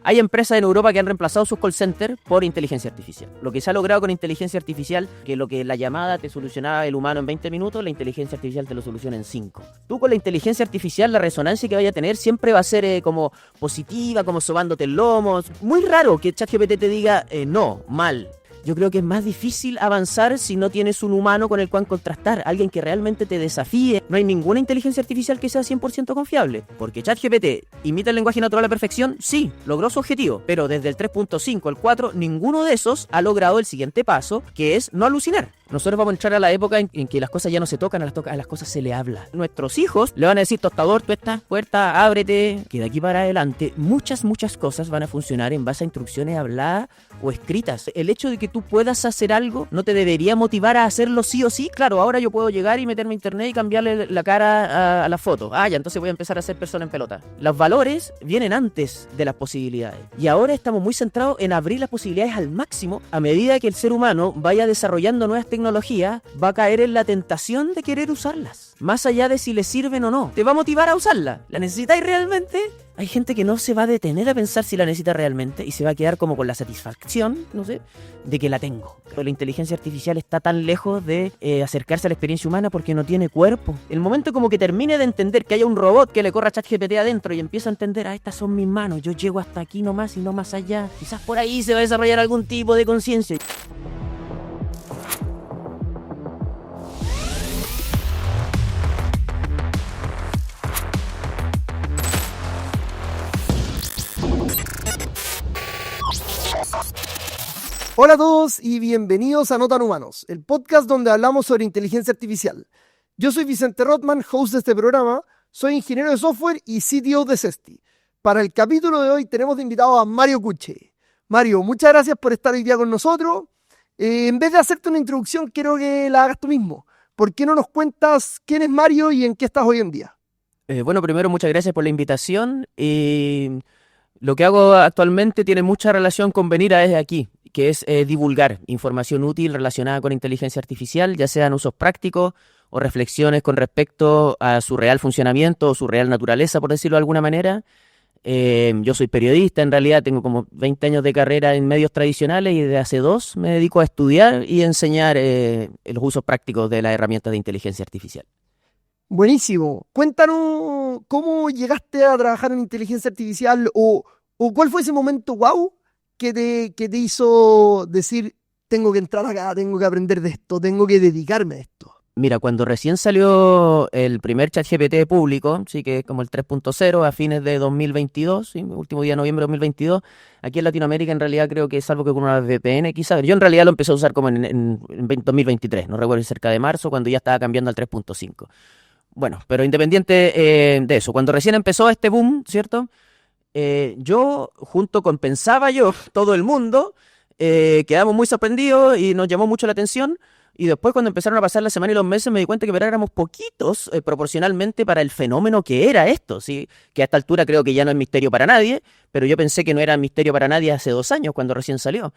Hay empresas en Europa que han reemplazado sus call centers por inteligencia artificial. Lo que se ha logrado con inteligencia artificial, que lo que la llamada te solucionaba el humano en 20 minutos, la inteligencia artificial te lo soluciona en 5. Tú con la inteligencia artificial, la resonancia que vaya a tener siempre va a ser como positiva, como sobándote el lomo. Muy raro que ChatGPT te diga no, mal. Yo creo que es más difícil avanzar si no tienes un humano con el cual contrastar, alguien que realmente te desafíe. No hay ninguna inteligencia artificial que sea 100% confiable, porque ChatGPT imita el lenguaje natural a la perfección, sí, logró su objetivo, pero desde el 3.5 al 4, ninguno de esos ha logrado el siguiente paso, que es no alucinar. Nosotros vamos a entrar a la época en que las cosas ya no se tocan, a las cosas se le habla. Nuestros hijos le van a decir, tostador, tú esta puerta, ábrete, que de aquí para adelante muchas cosas van a funcionar en base a instrucciones habladas o escritas. El hecho de que tú puedas hacer algo no te debería motivar a hacerlo sí o sí. Claro, ahora yo puedo llegar y meterme a internet y cambiarle la cara a la foto. Ya, entonces voy a empezar a ser persona en pelota. Los valores vienen antes de las posibilidades. Y ahora estamos muy centrados en abrir las posibilidades al máximo. A medida que el ser humano vaya desarrollando nuevas tecnología, va a caer en la tentación de querer usarlas. Más allá de si le sirven o no. Te va a motivar a usarla. ¿La necesitáis realmente? Hay gente que no se va a detener a pensar si la necesita realmente y se va a quedar como con la satisfacción, no sé, de que la tengo. Pero la inteligencia artificial está tan lejos de acercarse a la experiencia humana porque no tiene cuerpo. El momento como que termine de entender que haya un robot que le corra ChatGPT adentro y empieza a entender, estas son mis manos, yo llego hasta aquí nomás y no más allá. Quizás por ahí se va a desarrollar algún tipo de conciencia. Hola a todos y bienvenidos a No Tan Humanos, el podcast donde hablamos sobre inteligencia artificial. Yo soy Vicente Rotman, host de este programa, soy ingeniero de software y CTO de Zesty. Para el capítulo de hoy tenemos de invitado a Mario Cuche. Mario, muchas gracias por estar hoy día con nosotros. En vez de hacerte una introducción, quiero que la hagas tú mismo. ¿Por qué no nos cuentas quién es Mario y en qué estás hoy en día? Bueno, primero muchas gracias por la invitación. Lo que hago actualmente tiene mucha relación con venir a desde aquí, que es divulgar información útil relacionada con inteligencia artificial, ya sean usos prácticos o reflexiones con respecto a su real funcionamiento o su real naturaleza, por decirlo de alguna manera. Yo soy periodista, en realidad tengo como 20 años de carrera en medios tradicionales y desde hace 2 me dedico a estudiar y enseñar los usos prácticos de las herramientas de inteligencia artificial. Buenísimo. Cuéntanos cómo llegaste a trabajar en inteligencia artificial o cuál fue ese momento wow que te hizo decir, tengo que entrar acá, tengo que aprender de esto, tengo que dedicarme a esto. Mira, cuando recién salió el primer ChatGPT público, sí, que es como el 3.0 a fines de 2022, ¿sí? Último día de noviembre de 2022, aquí en Latinoamérica en realidad creo que es algo que con una VPN quizás, yo en realidad lo empecé a usar como en 2023, no recuerdo, cerca de marzo, cuando ya estaba cambiando al 3.5. Bueno, pero independiente de eso, cuando recién empezó este boom, ¿cierto? Yo, junto con pensaba yo, todo el mundo, quedamos muy sorprendidos y nos llamó mucho la atención. Y después, cuando empezaron a pasar las semanas y los meses, me di cuenta que éramos poquitos proporcionalmente para el fenómeno que era esto, ¿sí? Que a esta altura creo que ya no es misterio para nadie, pero yo pensé que no era misterio para nadie hace 2 años, cuando recién salió.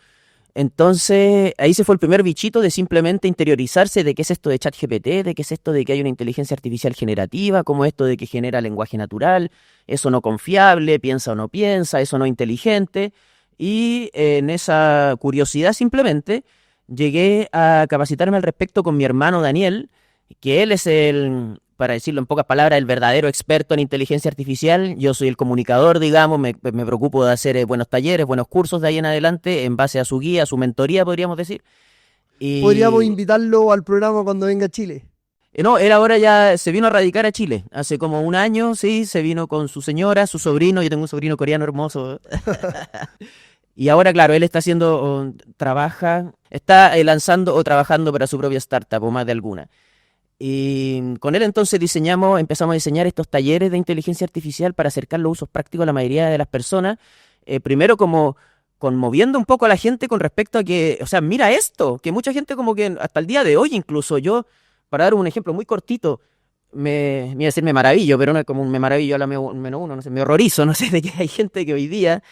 Entonces, ahí se fue el primer bichito de simplemente interiorizarse de qué es esto de ChatGPT, de qué es esto de que hay una inteligencia artificial generativa, cómo esto de que genera lenguaje natural, eso no confiable, piensa o no piensa, eso no inteligente. Y en esa curiosidad simplemente llegué a capacitarme al respecto con mi hermano Daniel, que él es para decirlo en pocas palabras, el verdadero experto en inteligencia artificial. Yo soy el comunicador, digamos, me preocupo de hacer buenos talleres, buenos cursos de ahí en adelante, en base a su guía, a su mentoría, podríamos decir. Podríamos invitarlo al programa cuando venga a Chile. No, él ahora ya se vino a radicar a Chile, hace como 1 año, sí, se vino con su señora, su sobrino, yo tengo un sobrino coreano hermoso. Y ahora, claro, él está está lanzando o trabajando para su propia startup, o más de alguna. Y con él entonces empezamos a diseñar estos talleres de inteligencia artificial para acercar los usos prácticos a la mayoría de las personas. Primero como conmoviendo un poco a la gente con respecto a que, o sea, mira esto, que mucha gente como que hasta el día de hoy incluso yo, para dar un ejemplo muy cortito, me iba a decir me maravillo, pero no es como un me maravillo a la menos uno, no sé, me horrorizo, no sé, de que hay gente que hoy día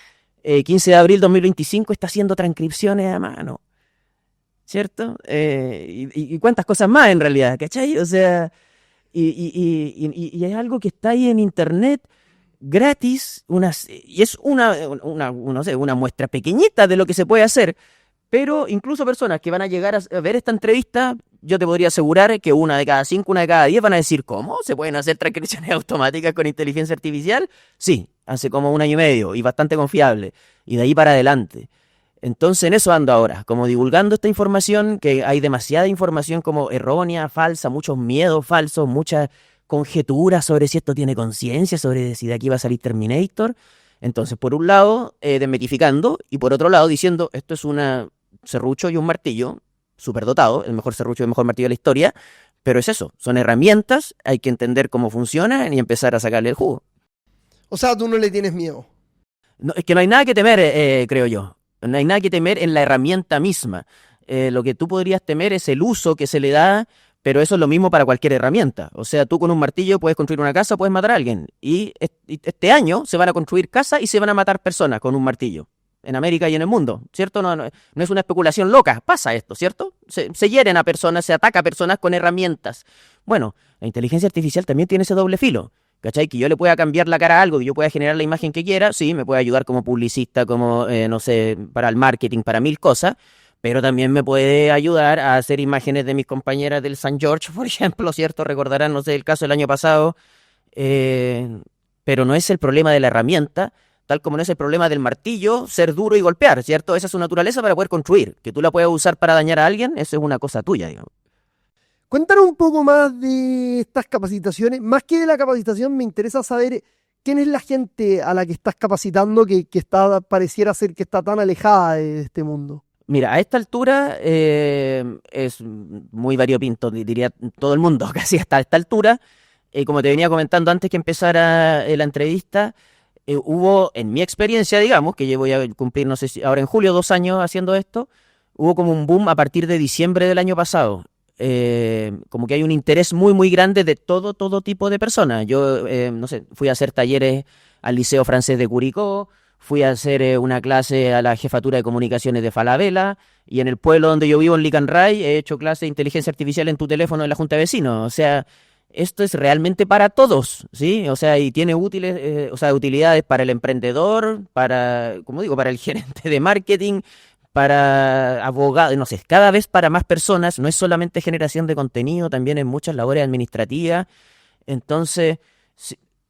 15 de abril 2025 está haciendo transcripciones a mano, ¿cierto? Y cuántas cosas más en realidad, ¿cachai? O sea, y es algo que está ahí en internet gratis, y es no sé, una muestra pequeñita de lo que se puede hacer, pero incluso personas que van a llegar a ver esta entrevista, yo te podría asegurar que 1 de cada 5, 1 de cada 10 van a decir, ¿cómo? ¿Se pueden hacer transcripciones automáticas con inteligencia artificial? Sí, hace como 1 año y medio y bastante confiable, y de ahí para adelante. Entonces en eso ando ahora, como divulgando esta información, que hay demasiada información como errónea, falsa, muchos miedos falsos, muchas conjeturas sobre si esto tiene conciencia, sobre si de aquí va a salir Terminator. Entonces, por un lado, desmitificando, y por otro lado, diciendo, esto es una serrucho y un martillo, superdotado, el mejor serrucho y el mejor martillo de la historia, pero es eso, son herramientas, hay que entender cómo funcionan y empezar a sacarle el jugo. O sea, tú no le tienes miedo. No, es que no hay nada que temer, creo yo. No hay nada que temer en la herramienta misma. Lo que tú podrías temer es el uso que se le da, pero eso es lo mismo para cualquier herramienta. O sea, tú con un martillo puedes construir una casa, puedes matar a alguien. Y este año se van a construir casas y se van a matar personas con un martillo. En América y en el mundo, ¿cierto? No es una especulación loca, pasa esto, ¿cierto? Se hieren a personas, se ataca a personas con herramientas. Bueno, la inteligencia artificial también tiene ese doble filo. ¿Cachai? Que yo le pueda cambiar la cara a algo, que yo pueda generar la imagen que quiera, sí, me puede ayudar como publicista, como, no sé, para el marketing, para 1000 cosas, pero también me puede ayudar a hacer imágenes de mis compañeras del San George, por ejemplo, ¿cierto? Recordarán, no sé, el caso del año pasado, pero no es el problema de la herramienta, tal como no es el problema del martillo, ser duro y golpear, ¿cierto? Esa es su naturaleza para poder construir. Que tú la puedas usar para dañar a alguien, eso es una cosa tuya, digamos. Cuéntanos un poco más de estas capacitaciones. Más que de la capacitación, me interesa saber quién es la gente a la que estás capacitando que pareciera ser que está tan alejada de este mundo. Mira, a esta altura es muy variopinto, diría todo el mundo, casi hasta esta altura. Como te venía comentando antes que empezara la entrevista, hubo, en mi experiencia, digamos, que yo voy a cumplir, no sé si ahora en julio, 2 años haciendo esto, hubo como un boom a partir de diciembre del año pasado. Como que hay un interés muy, muy grande de todo tipo de personas. Yo, no sé, fui a hacer talleres al Liceo Francés de Curicó, fui a hacer una clase a la Jefatura de Comunicaciones de Falabella, y en el pueblo donde yo vivo, en Licanray, he hecho clase de inteligencia artificial en tu teléfono en la Junta de Vecinos. O sea, esto es realmente para todos, ¿sí? O sea, y tiene utilidades para el emprendedor, para, como digo, para el gerente de marketing, para abogados, no sé, cada vez para más personas. No es solamente generación de contenido, también en muchas labores administrativas. Entonces,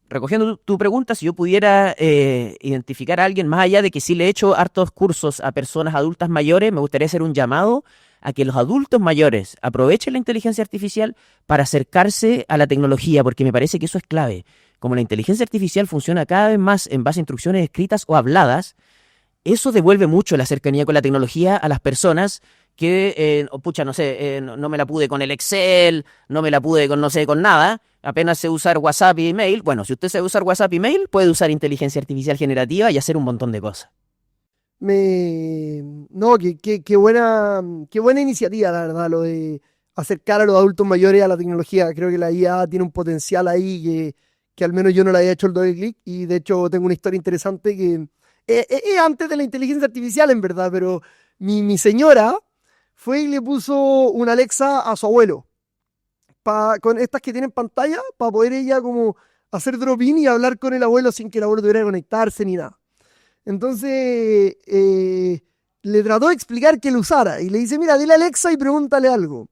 recogiendo tu pregunta, si yo pudiera identificar a alguien, más allá de que sí le he hecho hartos cursos a personas adultas mayores, me gustaría hacer un llamado a que los adultos mayores aprovechen la inteligencia artificial para acercarse a la tecnología, porque me parece que eso es clave. Como la inteligencia artificial funciona cada vez más en base a instrucciones escritas o habladas, eso devuelve mucho la cercanía con la tecnología a las personas que, no sé, no me la pude con el Excel, no me la pude con, no sé, con nada, apenas sé usar WhatsApp y email. Bueno, si usted sabe usar WhatsApp y email, puede usar inteligencia artificial generativa y hacer un montón de cosas. No, qué buena iniciativa, la verdad, lo de acercar a los adultos mayores a la tecnología. Creo que la IA tiene un potencial ahí que al menos yo no le había hecho el doble clic, y de hecho tengo una historia interesante que es antes de la inteligencia artificial, en verdad, pero mi señora fue y le puso una Alexa a su abuelo, con estas que tienen pantalla, para poder ella como hacer drop-in y hablar con el abuelo sin que el abuelo tuviera que conectarse ni nada. Entonces le trató de explicar que lo usara y le dice, mira, dile a Alexa y pregúntale algo.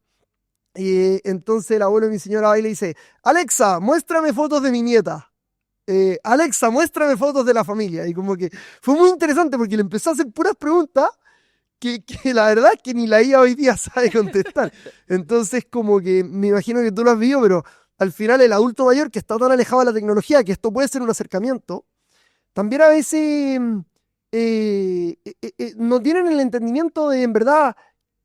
Entonces el abuelo de mi señora va y le dice, Alexa, muéstrame fotos de mi nieta. Alexa, muéstrame fotos de la familia. Y como que fue muy interesante porque le empezó a hacer puras preguntas que la verdad es que ni la IA hoy día sabe contestar. Entonces como que me imagino que tú lo has visto, pero al final el adulto mayor que está tan alejado de la tecnología que esto puede ser un acercamiento, también a veces no tienen el entendimiento de en verdad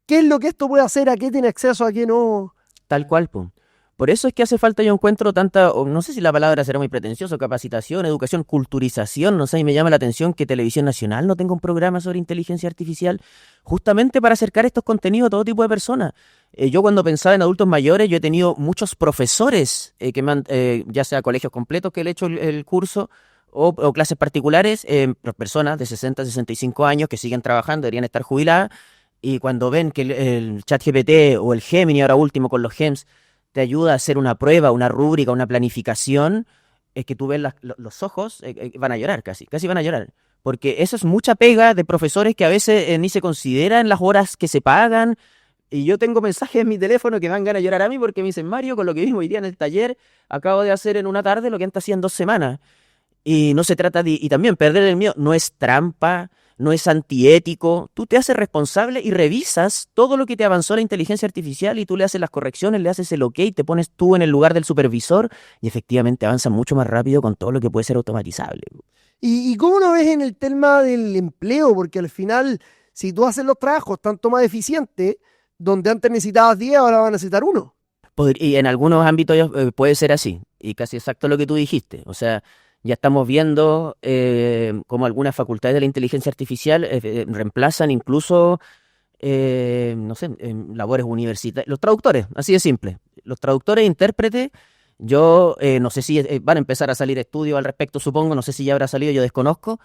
qué es lo que esto puede hacer, a qué tiene acceso, a qué no. Tal cual, po. Por eso es que hace falta, yo encuentro tanta, o no sé si la palabra será muy pretencioso, capacitación, educación, culturización, no sé, y me llama la atención que Televisión Nacional no tenga un programa sobre inteligencia artificial, justamente para acercar estos contenidos a todo tipo de personas. Yo cuando pensaba en adultos mayores, yo he tenido muchos profesores, ya sea colegios completos que le he hecho el curso, o clases particulares, personas de 60, 65 años que siguen trabajando, deberían estar jubiladas, y cuando ven que el ChatGPT o el Gemini, ahora último con los GEMS, te ayuda a hacer una prueba, una rúbrica, una planificación, es que tú ves los ojos, van a llorar casi van a llorar. Porque eso es mucha pega de profesores que a veces ni se consideran las horas que se pagan. Y yo tengo mensajes en mi teléfono que me dan ganas de llorar a mí porque me dicen, Mario, con lo que vimos hoy día en el taller, acabo de hacer en una tarde lo que antes hacía en 2 semanas. Y no se trata de... Y también perder el miedo no es trampa, no es antiético. Tú te haces responsable y revisas todo lo que te avanzó la inteligencia artificial y tú le haces las correcciones, le haces el ok, te pones tú en el lugar del supervisor y efectivamente avanza mucho más rápido con todo lo que puede ser automatizable. ¿Y cómo lo ves en el tema del empleo? Porque al final, si tú haces los trabajos tanto más eficientes, donde antes necesitabas 10, ahora vas a necesitar uno. Y en algunos ámbitos puede ser así, y casi exacto lo que tú dijiste. O sea, ya estamos viendo cómo algunas facultades de la inteligencia artificial reemplazan incluso, no sé, labores universitarias. Los traductores, así de simple. Los traductores e intérpretes, yo no sé si van a empezar a salir estudios al respecto, supongo, no sé si ya habrá salido, yo desconozco,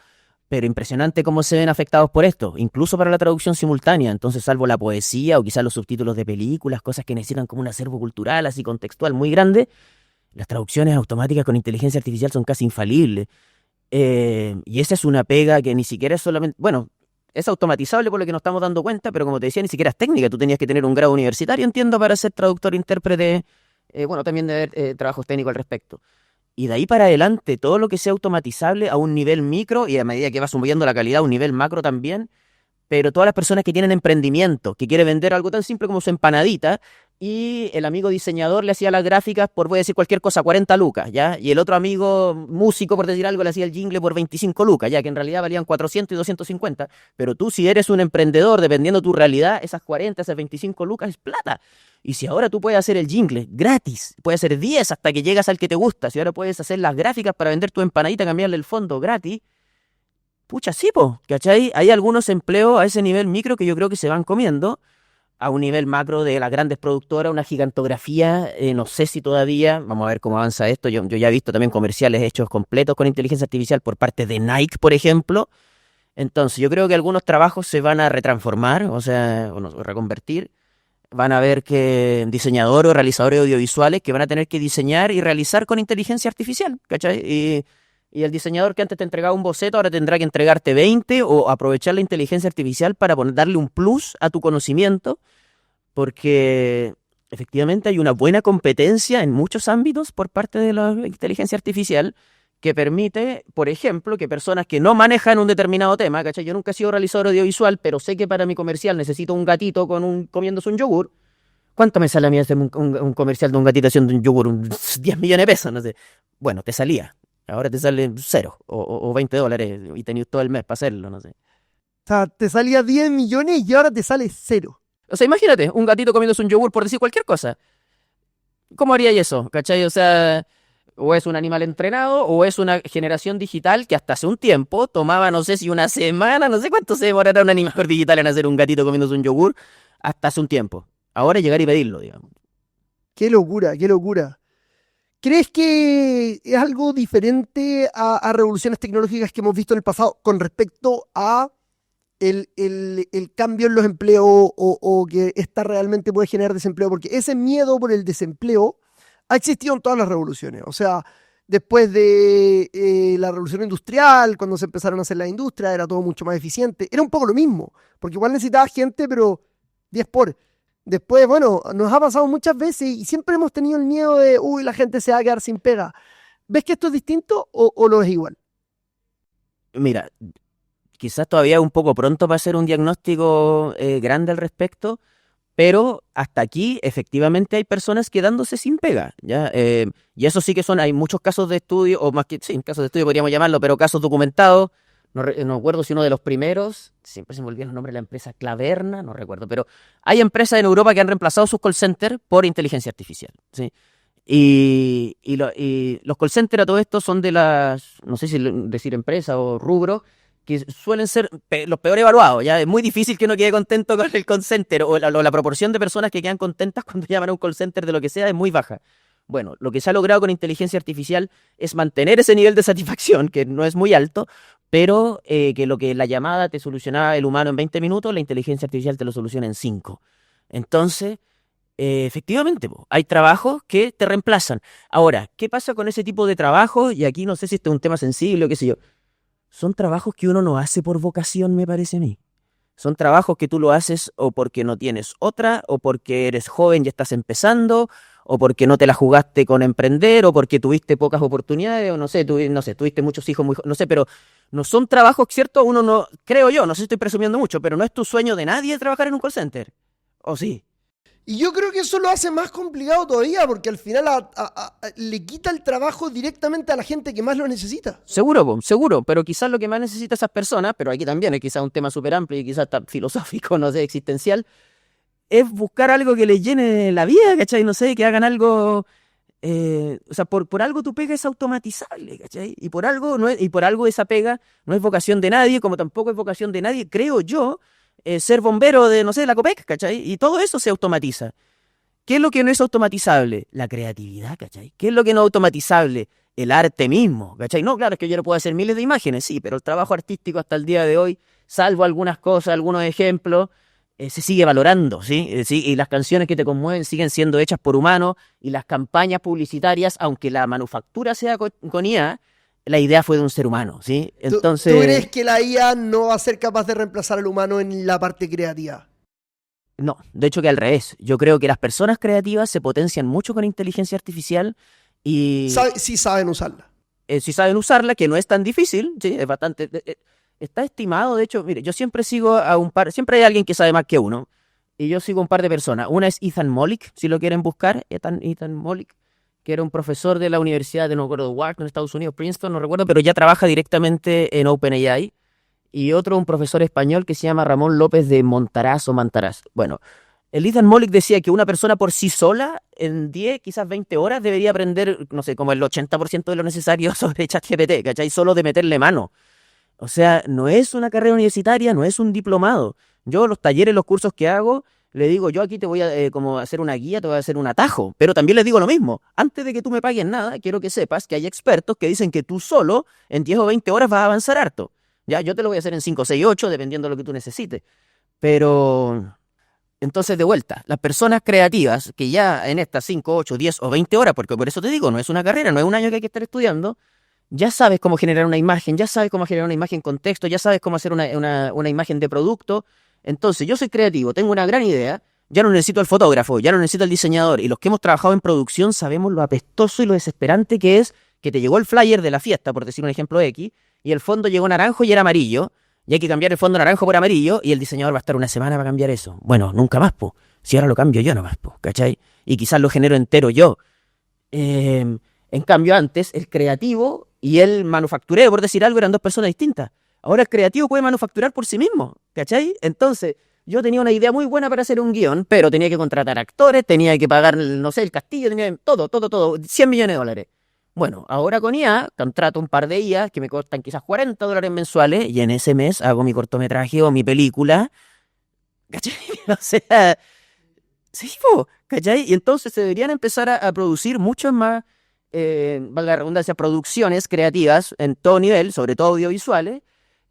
pero impresionante cómo se ven afectados por esto, incluso para la traducción simultánea. Entonces, salvo la poesía o quizás los subtítulos de películas, cosas que necesitan como un acervo cultural así contextual muy grande, las traducciones automáticas con inteligencia artificial son casi infalibles. Y esa es una pega que ni siquiera es solamente... Bueno, es automatizable por lo que nos estamos dando cuenta, pero como te decía, ni siquiera es técnica. Tú tenías que tener un grado universitario, entiendo, para ser traductor, intérprete, bueno, también de haber trabajos técnicos al respecto. Y de ahí para adelante, todo lo que sea automatizable a un nivel micro y a medida que va subiendo la calidad a un nivel macro también, pero todas las personas que tienen emprendimiento, que quiere vender algo tan simple como su empanadita, y el amigo diseñador le hacía las gráficas por, voy a decir cualquier cosa, 40 lucas, ¿ya? Y el otro amigo músico, por decir algo, le hacía el jingle por 25 lucas, ya que en realidad valían 400 y 250. Pero tú, si eres un emprendedor, dependiendo de tu realidad, esas 40, esas 25 lucas es plata. Y si ahora tú puedes hacer el jingle gratis, puedes hacer 10 hasta que llegas al que te gusta, si ahora puedes hacer las gráficas para vender tu empanadita, cambiarle el fondo gratis, pucha, sí, po, ¿cachai? Hay algunos empleos a ese nivel micro que yo creo que se van comiendo. A un nivel macro de las grandes productoras, una gigantografía, no sé si todavía, vamos a ver cómo avanza esto, yo ya he visto también comerciales hechos completos con inteligencia artificial por parte de Nike, por ejemplo. Entonces yo creo que algunos trabajos se van a retransformar, o sea, o no, reconvertir. Van a ver que diseñadores o realizadores audiovisuales que van a tener que diseñar y realizar con inteligencia artificial, ¿cachai? Y el diseñador que antes te entregaba un boceto ahora tendrá que entregarte 20 o aprovechar la inteligencia artificial para darle un plus a tu conocimiento, porque efectivamente hay una buena competencia en muchos ámbitos por parte de la inteligencia artificial que permite, por ejemplo, que personas que no manejan un determinado tema, ¿cachai? Yo nunca he sido realizador audiovisual, pero sé que para mi comercial necesito un gatito comiéndose un yogur. ¿Cuánto me sale a mí hacer un comercial de un gatito haciendo un yogur? 10 millones de pesos, no sé. Bueno, te salía. Ahora te sale cero o $20 y tenías todo el mes para hacerlo, no sé. O sea, te salía 10 millones y ahora te sale cero. O sea, imagínate, un gatito comiéndose un yogur por decir cualquier cosa. ¿Cómo haría eso? ¿Cachai? O sea, o es un animal entrenado o es una generación digital que hasta hace un tiempo tomaba, no sé si una semana, no sé cuánto se demorará un animador digital en hacer un gatito comiéndose un yogur, hasta hace un tiempo. Ahora llegar y pedirlo, digamos. Qué locura, qué locura. ¿Crees que es algo diferente a revoluciones tecnológicas que hemos visto en el pasado con respecto a el cambio en los empleos o que esta realmente puede generar desempleo? Porque ese miedo por el desempleo ha existido en todas las revoluciones. O sea, después de la revolución industrial, cuando se empezaron a hacer las industrias, era todo mucho más eficiente. Era un poco lo mismo, porque igual necesitaba gente, pero 10 por. Después, bueno, nos ha pasado muchas veces y siempre hemos tenido el miedo de, uy, la gente se va a quedar sin pega. ¿Ves que esto es distinto o lo ves igual? Mira, quizás todavía es un poco pronto para hacer un diagnóstico grande al respecto, pero hasta aquí efectivamente hay personas quedándose sin pega, ¿ya? Y eso sí que hay muchos casos de estudio, o más que, sí, casos de estudio podríamos llamarlo, pero casos documentados. No recuerdo si uno de los primeros, siempre se me olvida el nombre de la empresa, Claverna, no recuerdo, pero hay empresas en Europa que han reemplazado sus call centers por inteligencia artificial, ¿sí? Y los call centers a todo esto son de no sé si decir empresa o rubro, que suelen ser los peor evaluados, ¿ya? Es muy difícil que uno quede contento con el call center, o la proporción de personas que quedan contentas cuando llaman a un call center de lo que sea es muy baja. Bueno, lo que se ha logrado con inteligencia artificial es mantener ese nivel de satisfacción, que no es muy alto, pero que lo que la llamada te solucionaba el humano en 20 minutos, la inteligencia artificial te lo soluciona en 5. Entonces, Efectivamente, po, hay trabajos que te reemplazan. Ahora, ¿qué pasa con ese tipo de trabajos? Y aquí no sé si este es un tema sensible o qué sé yo. Son trabajos que uno no hace por vocación, me parece a mí. Son trabajos que tú lo haces o porque no tienes otra, o porque eres joven y estás empezando, o porque no te la jugaste con emprender, o porque tuviste pocas oportunidades, o no sé, no sé, tuviste muchos hijos, no sé, pero no son trabajos, ¿cierto? Uno no, creo yo, no sé si estoy presumiendo mucho, pero no es tu sueño de nadie trabajar en un call center. ¿O sí? Y yo creo que eso lo hace más complicado todavía, porque al final le quita el trabajo directamente a la gente que más lo necesita. Seguro, po, seguro, pero quizás lo que más necesita esas personas, pero aquí también es quizás un tema súper amplio y quizás filosófico, no sé, existencial, es buscar algo que les llene la vida, ¿cachai? No sé, que hagan algo, o sea, por algo tu pega es automatizable, ¿cachai? Y por algo, no es, y por algo esa pega no es vocación de nadie, como tampoco es vocación de nadie, creo yo, ser bombero de, no sé, de la COPEC, ¿cachai? Y todo eso se automatiza. ¿Qué es lo que no es automatizable? La creatividad, ¿cachai? ¿Qué es lo que no es automatizable? El arte mismo, ¿cachai? No, claro, es que yo no puedo hacer miles de imágenes, sí, pero el trabajo artístico hasta el día de hoy, salvo algunas cosas, algunos ejemplos, se sigue valorando, ¿sí? Sí, y las canciones que te conmueven siguen siendo hechas por humanos y las campañas publicitarias, aunque la manufactura sea con IA, la idea fue de un ser humano, ¿sí? ¿Tú Entonces, crees que la IA no va a ser capaz de reemplazar al humano en la parte creativa? no, de hecho que al revés. Yo creo que las personas creativas se potencian mucho con inteligencia artificial y Sí saben usarla. si saben usarla, que no es tan difícil, ¿sí? Es bastante... está estimado, de hecho, mire, yo siempre sigo a un par, siempre hay alguien que sabe más que uno, y yo sigo a un par de personas. Una es Ethan Mollick, si lo quieren buscar, Ethan Mollick, que era un profesor de la Universidad de, no recuerdo, Wharton, en Estados Unidos, Princeton, no recuerdo, pero ya trabaja directamente en OpenAI. Y otro, un profesor español que se llama Ramón López de Montaraz o Mantaraz. Bueno, el Ethan Mollick decía que una persona por sí sola, en 10, quizás 20 horas, debería aprender, no sé, como el 80% de lo necesario sobre ChatGPT, ¿cachai? Solo de meterle mano. O sea, no es una carrera universitaria, no es un diplomado. Yo los talleres, los cursos que hago, le digo, yo aquí te voy a como hacer una guía, te voy a hacer un atajo. Pero también les digo lo mismo. Antes de que tú me pagues nada, quiero que sepas que hay expertos que dicen que tú solo, en 10 o 20 horas, vas a avanzar harto. Ya, yo te lo voy a hacer en 5, 6, 8, dependiendo de lo que tú necesites. Pero entonces, de vuelta, las personas creativas que ya en estas 5, 8, 10 o 20 horas, porque por eso te digo, no es una carrera, no es un año que hay que estar estudiando, ya sabes cómo generar una imagen, ya sabes cómo generar una imagen con texto, ya sabes cómo hacer una imagen de producto. Entonces, yo soy creativo, tengo una gran idea, ya no necesito al fotógrafo, ya no necesito al diseñador. Y los que hemos trabajado en producción sabemos lo apestoso y lo desesperante que es que te llegó el flyer de la fiesta, por decir un ejemplo X, y el fondo llegó naranjo y era amarillo, y hay que cambiar el fondo naranjo por amarillo, y el diseñador va a estar una semana para cambiar eso. Bueno, nunca más, po. Si ahora lo cambio yo nomás, po, ¿cachai? Y quizás lo genero entero yo. En cambio, antes, el creativo y el manufacturero, por decir algo, eran dos personas distintas. Ahora el creativo puede manufacturar por sí mismo, ¿cachai? Entonces, yo tenía una idea muy buena para hacer un guión, pero tenía que contratar actores, tenía que pagar, no sé, el castillo, tenía todo, 100 millones de dólares. Bueno, ahora con IA, contrato un par de IA que me costan quizás $40 mensuales y en ese mes hago mi cortometraje o mi película, ¿cachai? O sea, sí, po, ¿cachai? Y entonces se deberían empezar a producir muchos más, valga la redundancia, producciones creativas en todo nivel, sobre todo audiovisuales,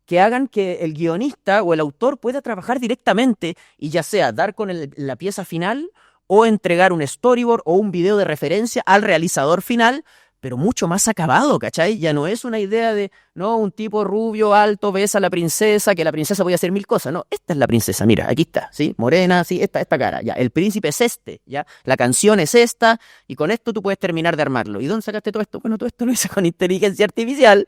que hagan que el guionista o el autor pueda trabajar directamente y ya sea dar con la pieza final o entregar un storyboard o un video de referencia al realizador final, pero mucho más acabado, ¿cachai? Ya no es una idea de, no, un tipo rubio, alto, besa a la princesa, que la princesa puede hacer mil cosas. No, esta es la princesa, mira, aquí está, ¿sí? Morena, sí, esta cara, ya. El príncipe es este, ¿ya? La canción es esta, y con esto tú puedes terminar de armarlo. ¿Y dónde sacaste todo esto? Bueno, todo esto lo hice con inteligencia artificial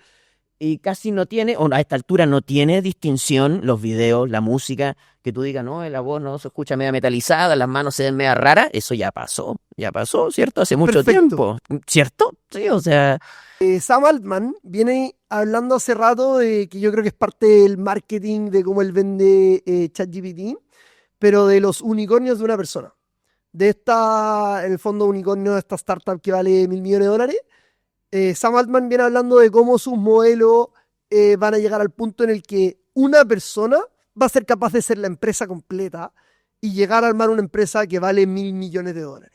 y casi no tiene, o a esta altura no tiene distinción los videos, la música, que tú digas, no, la voz no se escucha media metalizada, las manos se ven media raras, eso ya pasó, ¿cierto? Hace mucho Perfecto. tiempo, ¿cierto? Sí, o sea, Sam Altman viene hablando hace rato de que yo creo que es parte del marketing de cómo él vende ChatGPT, pero de los unicornios de una persona. De esta, en el fondo, unicornio de esta startup que vale $1.000 millones. Sam Altman viene hablando de cómo sus modelos van a llegar al punto en el que una persona va a ser capaz de ser la empresa completa y llegar a armar una empresa que vale $1.000 millones.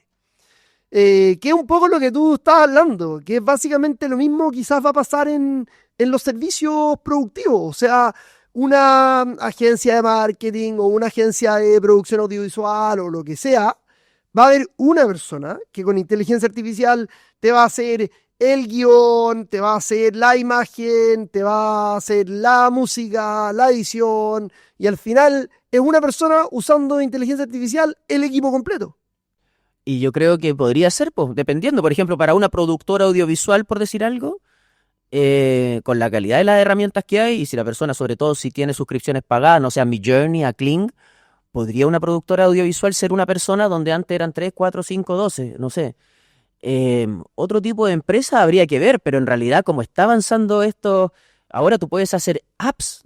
Que es un poco lo que tú estabas hablando, que es básicamente lo mismo quizás va a pasar en los servicios productivos. O sea, una agencia de marketing o una agencia de producción audiovisual o lo que sea, Va a haber una persona que con inteligencia artificial te va a hacer el guión, te va a hacer la imagen, te va a hacer la música, la edición, y al final es una persona usando inteligencia artificial el equipo completo. Y yo creo que podría ser, pues, dependiendo, por ejemplo, para una productora audiovisual, por decir algo, con la calidad de las herramientas que hay, y si la persona, sobre todo si tiene suscripciones pagadas, no sé, a Midjourney, a Kling, podría una productora audiovisual ser una persona donde antes eran 3, 4, 5, 12, no sé. Otro tipo de empresa habría que ver, pero en realidad como está avanzando esto, ahora tú puedes hacer apps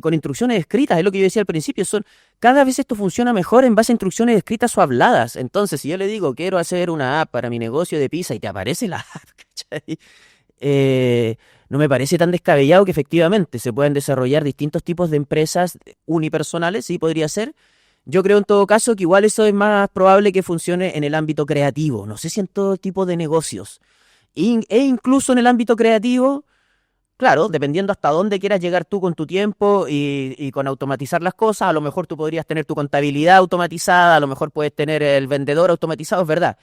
con instrucciones escritas, es lo que yo decía al principio, cada vez esto funciona mejor en base a instrucciones escritas o habladas. Entonces, si yo le digo, quiero hacer una app para mi negocio de pizza y te aparece la app, ¿cachai? No me parece tan descabellado que efectivamente se puedan desarrollar distintos tipos de empresas unipersonales, sí podría ser. Yo creo en todo caso que igual eso es más probable que funcione en el ámbito creativo, no sé si en todo tipo de negocios. E incluso en el ámbito creativo, claro, dependiendo hasta dónde quieras llegar tú con tu tiempo y con automatizar las cosas, a lo mejor tú podrías tener tu contabilidad automatizada, a lo mejor puedes tener el vendedor automatizado, es verdad.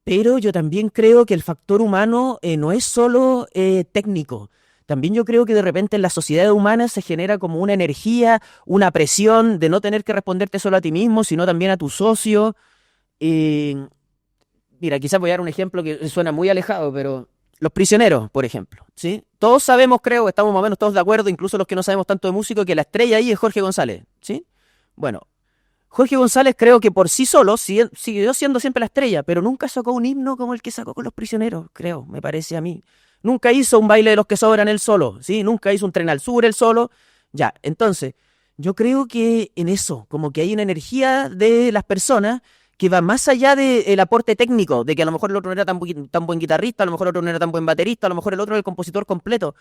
Pero yo también creo que el factor humano no es solo técnico. También yo creo que de repente en la sociedad humana se genera como una energía, una presión de no tener que responderte solo a ti mismo, sino también a tu socio. Y mira, quizás voy a dar un ejemplo que suena muy alejado, pero los prisioneros, por ejemplo, ¿sí? Todos sabemos, creo, estamos más o menos todos de acuerdo, incluso los que no sabemos tanto de músico, que la estrella ahí es Jorge González, ¿sí? Bueno, Jorge González creo que por sí solo siguió siendo siempre la estrella, pero nunca sacó un himno como el que sacó con los prisioneros, creo, me parece a mí. Nunca hizo un baile de los que sobran él solo, ¿sí? Nunca hizo un tren al sur él solo. Ya, entonces, yo creo que en eso, como que hay una energía de las personas que va más allá del aporte técnico, de que a lo mejor el otro no era tan buen guitarrista, a lo mejor el otro no era tan buen baterista, a lo mejor el otro era el compositor completo.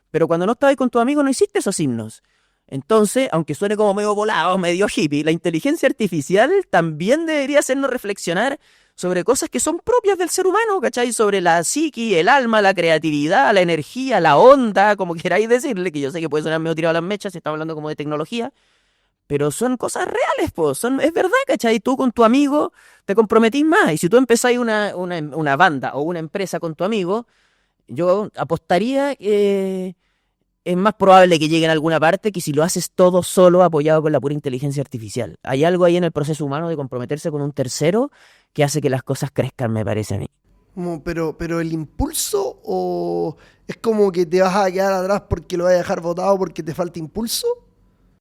Pero cuando no estabas con tu amigo no hiciste esos himnos. Entonces, aunque suene como medio volado, medio hippie, la inteligencia artificial también debería hacernos reflexionar sobre cosas que son propias del ser humano, ¿cachai? Sobre la psiqui, el alma, la creatividad, la energía, la onda, como queráis decirle, que yo sé que puede sonar medio tirado a las mechas si estamos hablando como de tecnología, pero son cosas reales, pues, es verdad, ¿cachai? Tú con tu amigo te comprometís más, y si tú empezáis una banda o una empresa con tu amigo, yo apostaría que es más probable que llegue en alguna parte que si lo haces todo solo apoyado con la pura inteligencia artificial. Hay algo ahí en el proceso humano de comprometerse con un tercero que hace que las cosas crezcan, me parece a mí. Pero el impulso o es como que te vas a quedar atrás porque lo vas a dejar botado porque te falta impulso.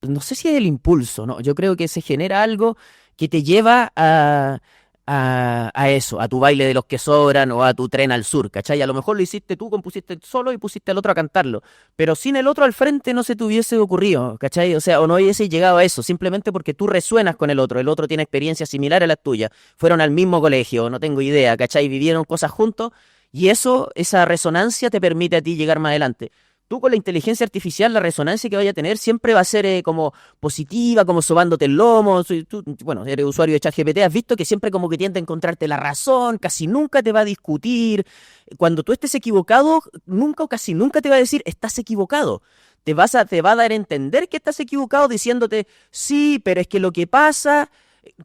No sé si es el impulso, ¿no? Yo creo que se genera algo que te lleva a eso, a tu baile de los que sobran o a tu tren al sur, ¿cachai? A lo mejor lo hiciste tú, compusiste solo y pusiste al otro a cantarlo, pero sin el otro al frente no se te hubiese ocurrido, ¿cachai? O sea, o no hubiese llegado a eso, simplemente porque tú resuenas con el otro tiene experiencias similares a las tuyas, fueron al mismo colegio, no tengo idea, ¿cachai? Vivieron cosas juntos y eso, esa resonancia te permite a ti llegar más adelante. Tú con la inteligencia artificial, la resonancia que vaya a tener siempre va a ser como positiva, como sobándote el lomo. Tú, bueno, eres usuario de ChatGPT, has visto que siempre como que tiende a encontrarte la razón, casi nunca te va a discutir. Cuando tú estés equivocado, nunca o casi nunca te va a decir, estás equivocado. Te va a dar a entender que estás equivocado diciéndote, sí, pero es que lo que pasa,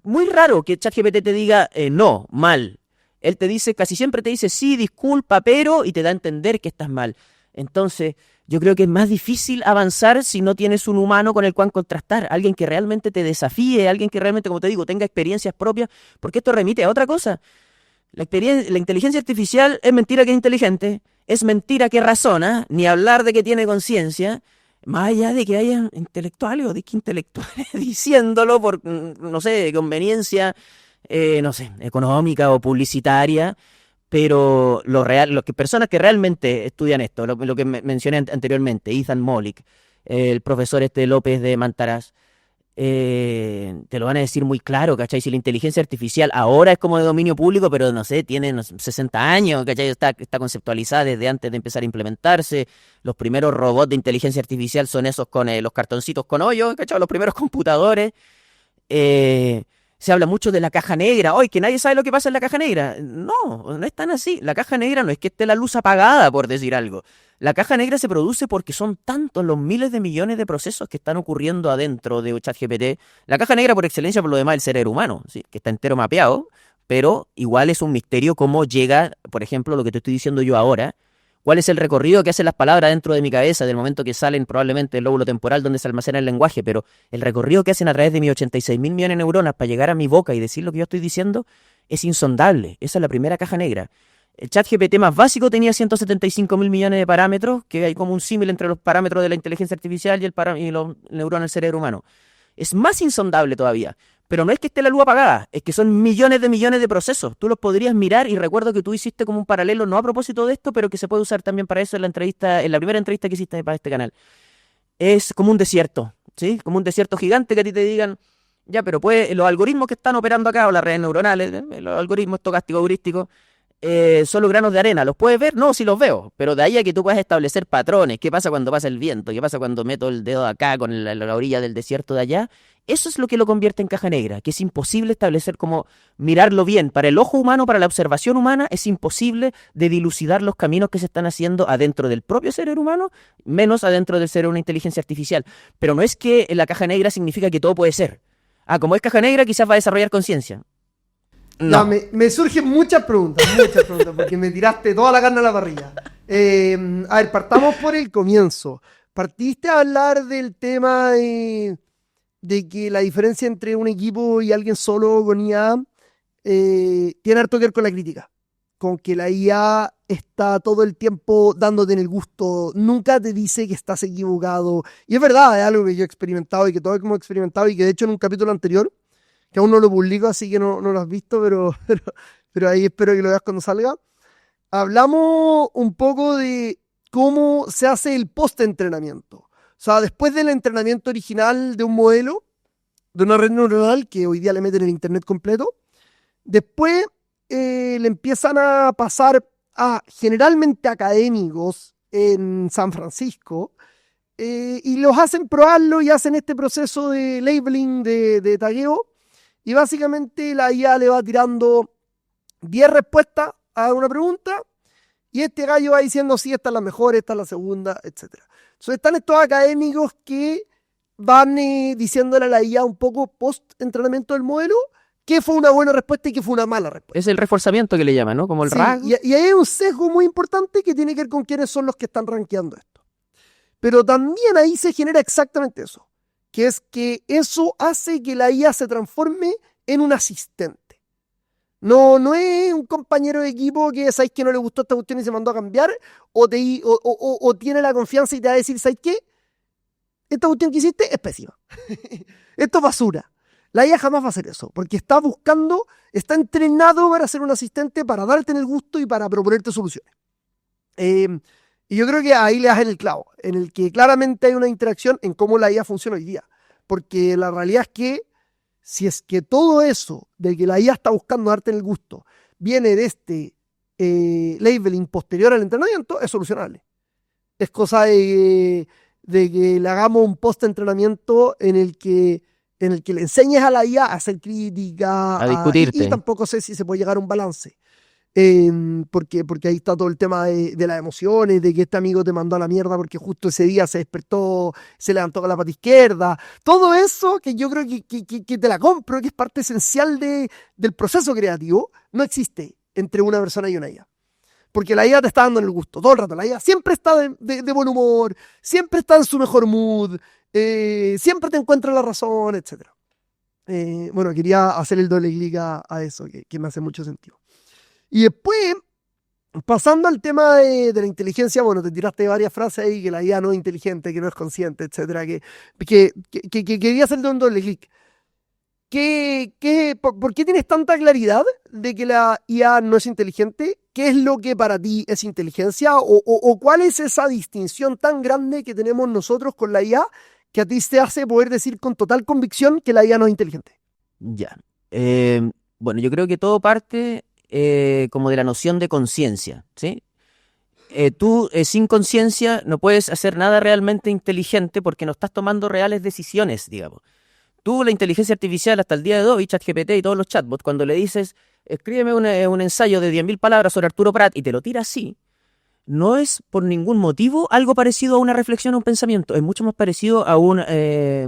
muy raro que ChatGPT te diga, no, mal. Él te dice, casi siempre te dice, sí, disculpa, pero, y te da a entender que estás mal. Entonces, yo creo que es más difícil avanzar si no tienes un humano con el cual contrastar, alguien que realmente te desafíe, alguien que realmente, como te digo, tenga experiencias propias, porque esto remite a otra cosa. La inteligencia artificial es mentira que es inteligente, es mentira que razona, ni hablar de que tiene conciencia, más allá de que haya intelectuales o disque intelectuales diciéndolo por, no sé, conveniencia, no sé, económica o publicitaria. Pero personas que realmente estudian esto, lo que mencioné anteriormente, Ethan Mollick, el profesor este López de Mantaraz, te lo van a decir muy claro, ¿cachai? Si la inteligencia artificial ahora es como de dominio público, pero no sé, tiene 60 años, ¿cachai? Está conceptualizada desde antes de empezar a implementarse. Los primeros robots de inteligencia artificial son esos con los cartoncitos con hoyos, ¿cachai? Los primeros computadores. Se habla mucho de la caja negra. ¡Ay, que nadie sabe lo que pasa en la caja negra! No, no es tan así. La caja negra no es que esté la luz apagada, por decir algo. La caja negra se produce porque son tantos los miles de millones de procesos que están ocurriendo adentro de ChatGPT. La caja negra, por excelencia, por lo demás, el cerebro humano, ¿sí? Que está entero mapeado, pero igual es un misterio cómo llega, por ejemplo, lo que te estoy diciendo yo ahora. ¿Cuál es el recorrido que hacen las palabras dentro de mi cabeza del momento que salen probablemente del lóbulo temporal donde se almacena el lenguaje? Pero el recorrido que hacen a través de mis 86.000 millones de neuronas para llegar a mi boca y decir lo que yo estoy diciendo es insondable. Esa es la primera caja negra. El ChatGPT más básico tenía 175.000 millones de parámetros, que hay como un símil entre los parámetros de la inteligencia artificial y los neuronas del cerebro humano. Es más insondable todavía. Pero no es que esté la luz apagada, es que son millones de procesos. Tú los podrías mirar y recuerdo que tú hiciste como un paralelo, no a propósito de esto, pero que se puede usar también para eso en la entrevista, en la primera entrevista que hiciste para este canal. Es como un desierto, ¿sí? Como un desierto gigante que a ti te digan, ya, pero pues los algoritmos que están operando acá, o las redes neuronales, los algoritmos estocásticos heurísticos, son los granos de arena. ¿Los puedes ver? No, sí los veo. Pero de ahí a que tú puedas establecer patrones. ¿Qué pasa cuando pasa el viento? ¿Qué pasa cuando meto el dedo acá con la orilla del desierto de allá? Eso es lo que lo convierte en caja negra, que es imposible establecer como mirarlo bien. Para el ojo humano, para la observación humana, es imposible de dilucidar los caminos que se están haciendo adentro del propio cerebro humano, menos adentro del cerebro de una inteligencia artificial. Pero no es que la caja negra significa que todo puede ser. Ah, como es caja negra, quizás va a desarrollar conciencia. No. Me surgen muchas preguntas, porque me tiraste toda la carne a la parrilla. A ver, partamos por el comienzo. Partiste a hablar del tema de que la diferencia entre un equipo y alguien solo con IA tiene harto que ver con la crítica. Con que la IA está todo el tiempo dándote en el gusto, nunca te dice que estás equivocado. Y es verdad, es algo que yo he experimentado y que todos hemos experimentado y que de hecho en un capítulo anterior, que aún no lo publico, así que no lo has visto, pero ahí espero que lo veas cuando salga. Hablamos un poco de cómo se hace el post-entrenamiento. O sea, después del entrenamiento original de un modelo, de una red neuronal, que hoy día le meten el internet completo, después le empiezan a pasar a generalmente académicos en San Francisco, y los hacen probarlo y hacen este proceso de labeling, de tagueo. Y básicamente la IA le va tirando 10 respuestas a una pregunta y este gallo va diciendo, sí, esta es la mejor, esta es la segunda, etc. Entonces están estos académicos que van diciéndole a la IA un poco post-entrenamiento del modelo qué fue una buena respuesta y qué fue una mala respuesta. Es el reforzamiento que le llaman, ¿no? Como el RAG. Y hay un sesgo muy importante que tiene que ver con quiénes son los que están rankeando esto. Pero también ahí se genera exactamente eso, que es que eso hace que la IA se transforme en un asistente. No es un compañero de equipo que sabes que no le gustó esta cuestión y se mandó a cambiar, o tiene la confianza y te va a decir, ¿sabes qué? Esta cuestión que hiciste es pésima. Esto es basura. La IA jamás va a hacer eso, porque está entrenado para ser un asistente, para darte en el gusto y para proponerte soluciones. Y yo creo que ahí le das en el clavo, en el que claramente hay una interacción en cómo la IA funciona hoy día. Porque la realidad es que si es que todo eso de que la IA está buscando darte en el gusto viene de este labeling posterior al entrenamiento, es solucionable. Es cosa de que le hagamos un post-entrenamiento en el que le enseñes a la IA a hacer crítica, a discutirte. Y tampoco sé si se puede llegar a un balance. Porque ahí está todo el tema de las emociones, de que este amigo te mandó a la mierda porque justo ese día se despertó, se levantó con la pata izquierda. Todo eso que yo creo que te la compro, que es parte esencial del proceso creativo, no existe entre una persona y una IA. Porque la IA te está dando en el gusto todo el rato. La IA siempre está de buen humor, siempre está en su mejor mood, siempre te encuentra la razón, etc. Bueno, quería hacer el doble clic a eso, que me hace mucho sentido. Y después, pasando al tema de la inteligencia, bueno, te tiraste varias frases ahí, que la IA no es inteligente, que no es consciente, etcétera, que quería hacerte un doble clic. ¿Por qué tienes tanta claridad de que la IA no es inteligente? ¿Qué es lo que para ti es inteligencia? ¿O cuál es esa distinción tan grande que tenemos nosotros con la IA que a ti te hace poder decir con total convicción que la IA no es inteligente? Ya. Bueno, yo creo que todo parte como de la noción de conciencia, ¿sí? Tú sin conciencia no puedes hacer nada realmente inteligente porque no estás tomando reales decisiones, digamos. Tú, la inteligencia artificial hasta el día de hoy, ChatGPT y todos los chatbots, cuando le dices, escríbeme un ensayo de 10.000 palabras sobre Arturo Prat y te lo tira así, no es por ningún motivo algo parecido a una reflexión o un pensamiento. Es mucho más parecido a un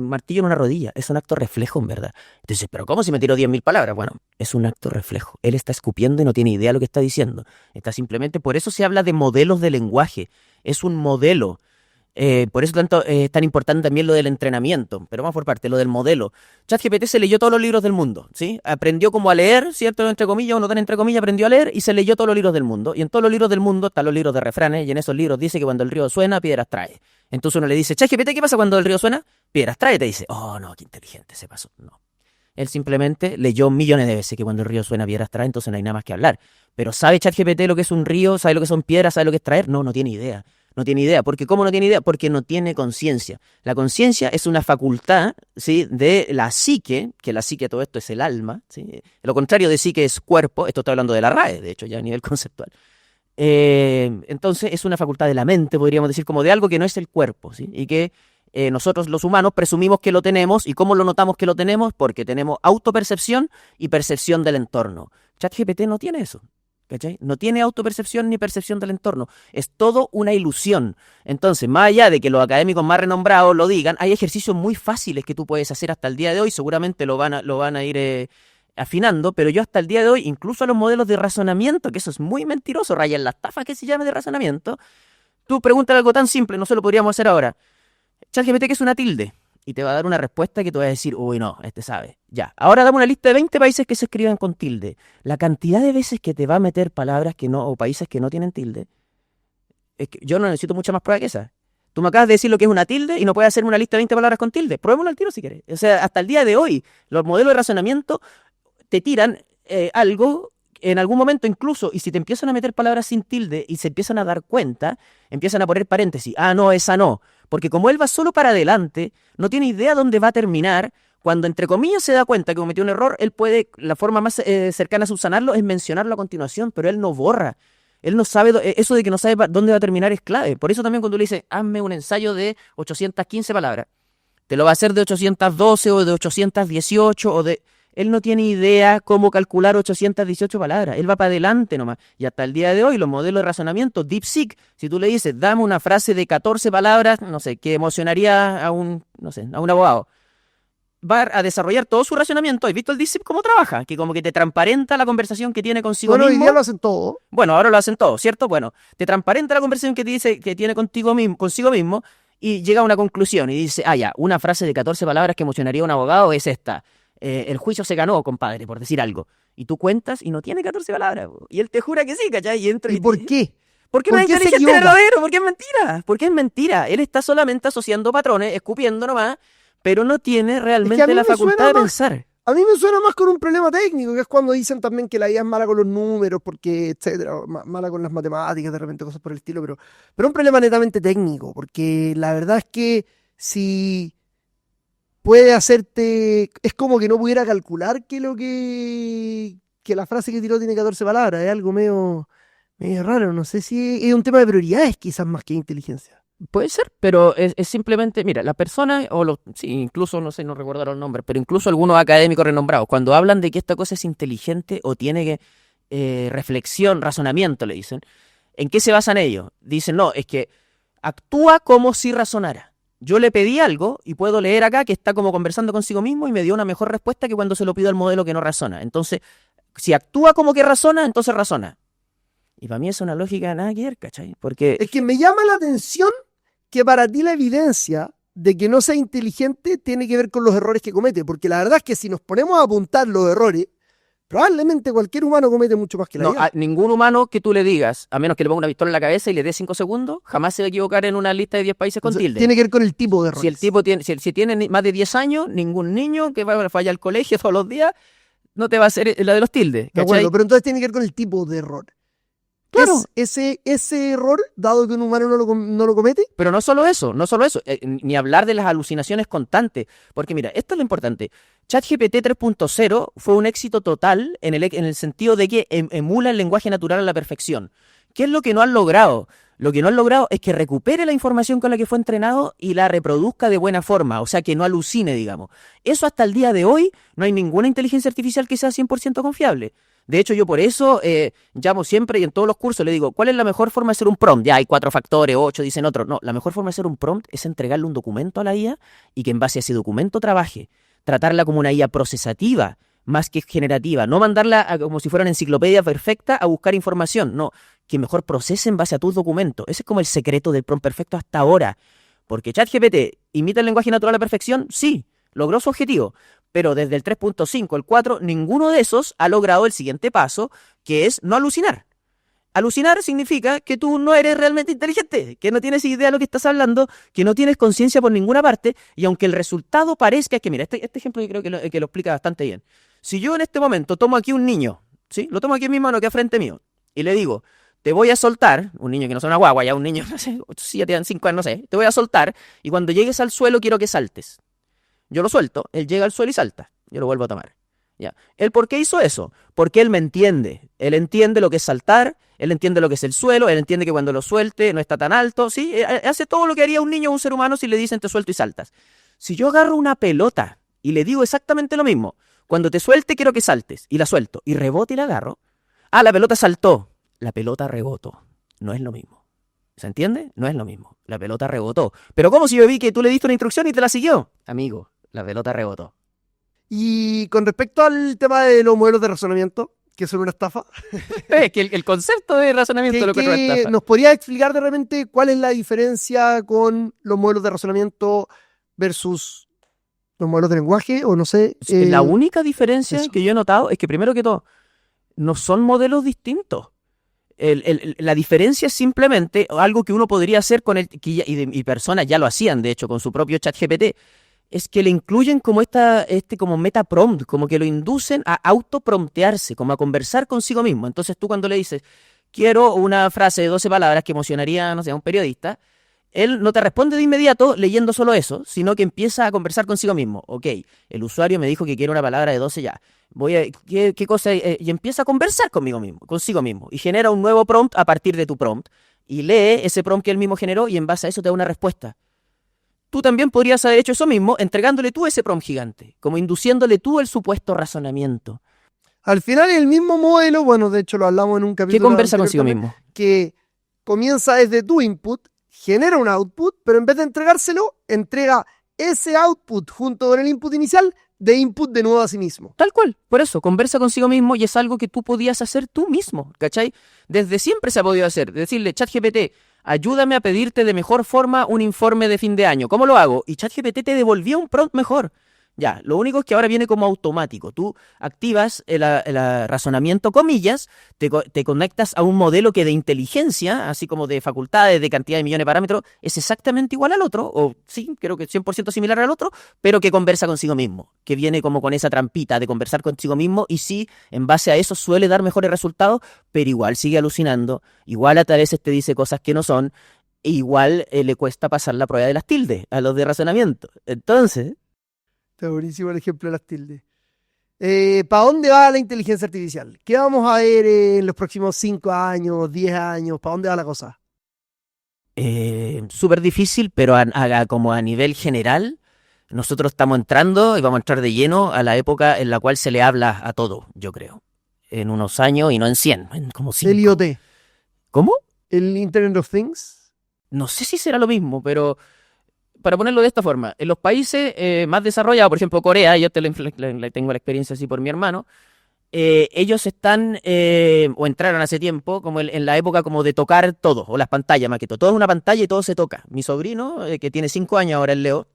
martillo en una rodilla. Es un acto reflejo, en verdad. Entonces, ¿pero cómo si me tiró 10.000 palabras? Bueno, es un acto reflejo. Él está escupiendo y no tiene idea de lo que está diciendo. Está simplemente, por eso se habla de modelos de lenguaje. Es un modelo. Por eso tanto es tan importante también lo del entrenamiento, pero vamos por parte, lo del modelo. ChatGPT se leyó todos los libros del mundo, ¿sí? Aprendió como a leer, ¿cierto? Entre comillas, uno tan entre comillas, aprendió a leer y se leyó todos los libros del mundo. Y en todos los libros del mundo están los libros de refranes y en esos libros dice que cuando el río suena, piedras trae. Entonces uno le dice, ChatGPT, ¿qué pasa cuando el río suena? Piedras trae. Y te dice, oh, no, qué inteligente se pasó. No. Él simplemente leyó millones de veces que cuando el río suena, piedras trae, entonces no hay nada más que hablar. Pero ¿sabe ChatGPT lo que es un río? ¿Sabe lo que son piedras? ¿Sabe lo que es traer? No, no tiene idea. No tiene idea. ¿Por qué? ¿Cómo no tiene idea? Porque no tiene conciencia. La conciencia es una facultad, ¿sí?, de la psique, que la psique, todo esto es el alma, ¿sí? Lo contrario de psique es cuerpo. Esto está hablando de la RAE, de hecho, ya a nivel conceptual. Entonces es una facultad de la mente, podríamos decir, como de algo que no es el cuerpo, ¿sí? Y que nosotros los humanos presumimos que lo tenemos. ¿Y cómo lo notamos que lo tenemos? Porque tenemos autopercepción y percepción del entorno. ChatGPT no tiene eso. ¿Cachai? No tiene autopercepción ni percepción del entorno. Es todo una ilusión. Entonces, más allá de que los académicos más renombrados lo digan, hay ejercicios muy fáciles que tú puedes hacer hasta el día de hoy. Seguramente lo van a ir afinando, pero yo hasta el día de hoy, incluso a los modelos de razonamiento, que eso es muy mentiroso, rayan la estafa que se llame de razonamiento, tú preguntas algo tan simple, no se lo podríamos hacer ahora. ChatGPT, ¿qué es una tilde? Y te va a dar una respuesta que te va a decir, uy, no, este sabe. Ya, ahora dame una lista de 20 países que se escriban con tilde. La cantidad de veces que te va a meter palabras que no, o países que no tienen tilde, es que yo no necesito mucha más prueba que esa. Tú me acabas de decir lo que es una tilde y no puedes hacerme una lista de 20 palabras con tilde. Probémoslo al tiro si quieres. O sea, hasta el día de hoy, los modelos de razonamiento te tiran algo en algún momento incluso, y si te empiezan a meter palabras sin tilde y se empiezan a dar cuenta, empiezan a poner paréntesis. Ah, no, esa no. Porque como él va solo para adelante, no tiene idea dónde va a terminar. Cuando, entre comillas, se da cuenta que cometió un error, él puede, la forma más cercana a subsanarlo es mencionarlo a continuación, pero él no borra. Él no sabe, eso de que no sabe dónde va a terminar es clave. Por eso también cuando le dices, hazme un ensayo de 815 palabras, te lo va a hacer de 812 o de 818 o de... Él no tiene idea cómo calcular 818 palabras. Él va para adelante nomás. Y hasta el día de hoy, los modelos de razonamiento, DeepSeek, si tú le dices, dame una frase de 14 palabras, no sé, que emocionaría a un abogado, va a desarrollar todo su razonamiento. ¿Has visto el DeepSeek cómo trabaja? Que como que te transparenta la conversación que tiene consigo mismo. Bueno, hoy día lo hacen todo. Bueno, ahora lo hacen todo, ¿cierto? Bueno, te transparenta la conversación que tiene consigo mismo y llega a una conclusión y dice, ya, una frase de 14 palabras que emocionaría a un abogado es esta. El juicio se ganó, compadre, por decir algo. Y tú cuentas y no tiene 14 palabras. Y él te jura que sí, ¿cachai? ¿Y por qué? Porque no es inteligente verdadero, porque es mentira. Porque es mentira. Él está solamente asociando patrones, escupiendo nomás, pero no tiene realmente la facultad de pensar. A mí me suena más con un problema técnico, que es cuando dicen también que la IA es mala con los números, porque, etcétera, mala con las matemáticas, de repente cosas por el estilo, pero un problema netamente técnico, porque la verdad es que si puede hacerte, es como que no pudiera calcular que la frase que tiró tiene 14 palabras, es algo medio raro, no sé si es un tema de prioridades quizás más que de inteligencia. Puede ser, pero es simplemente, mira, la persona, sí, incluso, no sé, no recuerdo los nombres, pero incluso algunos académicos renombrados, cuando hablan de que esta cosa es inteligente o tiene reflexión, razonamiento, le dicen, ¿en qué se basan ellos? Dicen, no, es que actúa como si razonara. Yo le pedí algo y puedo leer acá que está como conversando consigo mismo y me dio una mejor respuesta que cuando se lo pido al modelo que no razona. Entonces, si actúa como que razona, entonces razona. Y para mí es una lógica nada que ver, ¿cachai? Porque es que me llama la atención que para ti la evidencia de que no sea inteligente tiene que ver con los errores que comete, porque la verdad es que si nos ponemos a apuntar los errores, probablemente cualquier humano comete mucho más que la IA. No, a ningún humano que tú le digas, a menos que le ponga una pistola en la cabeza y le dé 5 segundos, jamás se va a equivocar en una lista de 10 países con tilde. Tiene que ver con el tipo de errores. Si el tipo tiene, si tiene más de 10 años, ningún niño que va a fallar al colegio todos los días no te va a hacer la de los tildes. ¿Cachai? De acuerdo, pero entonces tiene que ver con el tipo de error. Claro. ¿Es ese error, dado que un humano no lo comete? Pero no solo eso, ni hablar de las alucinaciones constantes, porque mira, esto es lo importante. ChatGPT 3.0 fue un éxito total en el sentido de que emula el lenguaje natural a la perfección. ¿Qué es lo que no han logrado? Lo que no han logrado es que recupere la información con la que fue entrenado y la reproduzca de buena forma, o sea, que no alucine, digamos. Eso hasta el día de hoy no hay ninguna inteligencia artificial que sea 100% confiable. De hecho, yo por eso llamo siempre y en todos los cursos le digo, ¿cuál es la mejor forma de hacer un prompt? Ya hay 4 factores, 8, dicen otros. No, la mejor forma de hacer un prompt es entregarle un documento a la IA y que en base a ese documento trabaje. Tratarla como una IA procesativa, más que generativa. No mandarla como si fuera una enciclopedia perfecta a buscar información. No, que mejor procese en base a tus documentos. Ese es como el secreto del prompt perfecto hasta ahora. Porque ChatGPT imita el lenguaje natural a la perfección, sí, logró su objetivo. Pero desde el 3.5, el 4, ninguno de esos ha logrado el siguiente paso, que es no alucinar. Alucinar significa que tú no eres realmente inteligente, que no tienes idea de lo que estás hablando, que no tienes conciencia por ninguna parte, y aunque el resultado parezca que, mira, este ejemplo yo creo que lo explica bastante bien. Si yo en este momento tomo aquí un niño, ¿sí? Lo tomo aquí en mi mano, que es frente mío, y le digo, te voy a soltar, un niño que no sea una guagua, ya un niño, no sé, si ya te dan 5 años, no sé, te voy a soltar, y cuando llegues al suelo quiero que saltes. Yo lo suelto, él llega al suelo y salta. Yo lo vuelvo a tomar. ¿Ya? ¿Él por qué hizo eso? Porque él me entiende. Él entiende lo que es saltar, él entiende lo que es el suelo, él entiende que cuando lo suelte no está tan alto. ¿Sí? Hace todo lo que haría un niño o un ser humano si le dicen te suelto y saltas. Si yo agarro una pelota y le digo exactamente lo mismo, cuando te suelte quiero que saltes, y la suelto, y rebote y la agarro. Ah, la pelota saltó. La pelota rebotó. No es lo mismo. ¿Se entiende? No es lo mismo. La pelota rebotó. Pero ¿cómo si yo vi que tú le diste una instrucción y te la siguió? Amigo, la pelota rebotó. Y con respecto al tema de los modelos de razonamiento, que son una estafa, Es que el concepto de razonamiento lo que no estafa. ¿nos podría explicar de repente cuál es la diferencia con los modelos de razonamiento versus los modelos de lenguaje? O no sé. La única diferencia eso. que yo he notado es que primero que todo, no son modelos distintos. La diferencia es simplemente algo que uno podría hacer con y personas ya lo hacían, de hecho, con su propio ChatGPT. Es que le incluyen como como meta prompt, como que lo inducen a autopromptearse, como a conversar consigo mismo. Entonces tú cuando le dices, quiero una frase de 12 palabras que emocionaría, no sé, a un periodista, él no te responde de inmediato leyendo solo eso, sino que empieza a conversar consigo mismo. Ok, el usuario me dijo que quiere una palabra de 12 ya. ¿Qué cosa? Y empieza a conversar consigo mismo. Y genera un nuevo prompt a partir de tu prompt. Y lee ese prompt que él mismo generó y en base a eso te da una respuesta. Tú también podrías haber hecho eso mismo entregándole tú ese prompt gigante, como induciéndole tú el supuesto razonamiento. Al final el mismo modelo, bueno, de hecho lo hablamos en un capítulo ¿Qué conversa anterior consigo también, mismo? que comienza desde tu input, genera un output, pero en vez de entregárselo, entrega ese output junto con el input inicial de input de nuevo a sí mismo. Tal cual, por eso, conversa consigo mismo y es algo que tú podías hacer tú mismo, ¿cachai? Desde siempre se ha podido hacer, decirle, ChatGPT, ayúdame a pedirte de mejor forma un informe de fin de año. ¿Cómo lo hago? Y ChatGPT te devolvía un prompt mejor. Ya, lo único es que ahora viene como automático. Tú activas el razonamiento, comillas, te conectas a un modelo que de inteligencia, así como de facultades, de cantidad de millones de parámetros, es exactamente igual al otro, o sí, creo que 100% similar al otro, pero que conversa consigo mismo, que viene como con esa trampita de conversar consigo mismo y sí, en base a eso suele dar mejores resultados, pero igual sigue alucinando, igual a veces te dice cosas que no son, e igual le cuesta pasar la prueba de las tildes a los de razonamiento. Entonces... Está buenísimo el ejemplo de las tildes. ¿Para dónde va la inteligencia artificial? ¿Qué vamos a ver en los próximos 5 años, 10 años? ¿Para dónde va la cosa? Súper difícil, pero como a nivel general, nosotros estamos entrando y vamos a entrar de lleno a la época en la cual se le habla a todo, yo creo. En unos años y no en 100, en como 5. El IoT. ¿Cómo? El Internet of Things. No sé si será lo mismo, pero... Para ponerlo de esta forma, en los países más desarrollados, por ejemplo Corea, yo tengo la experiencia así por mi hermano, ellos están, o entraron hace tiempo, como en la época como de tocar todo, o las pantallas más que todo. Todo es una pantalla y todo se toca. Mi sobrino, que tiene 5 años ahora, el Leo,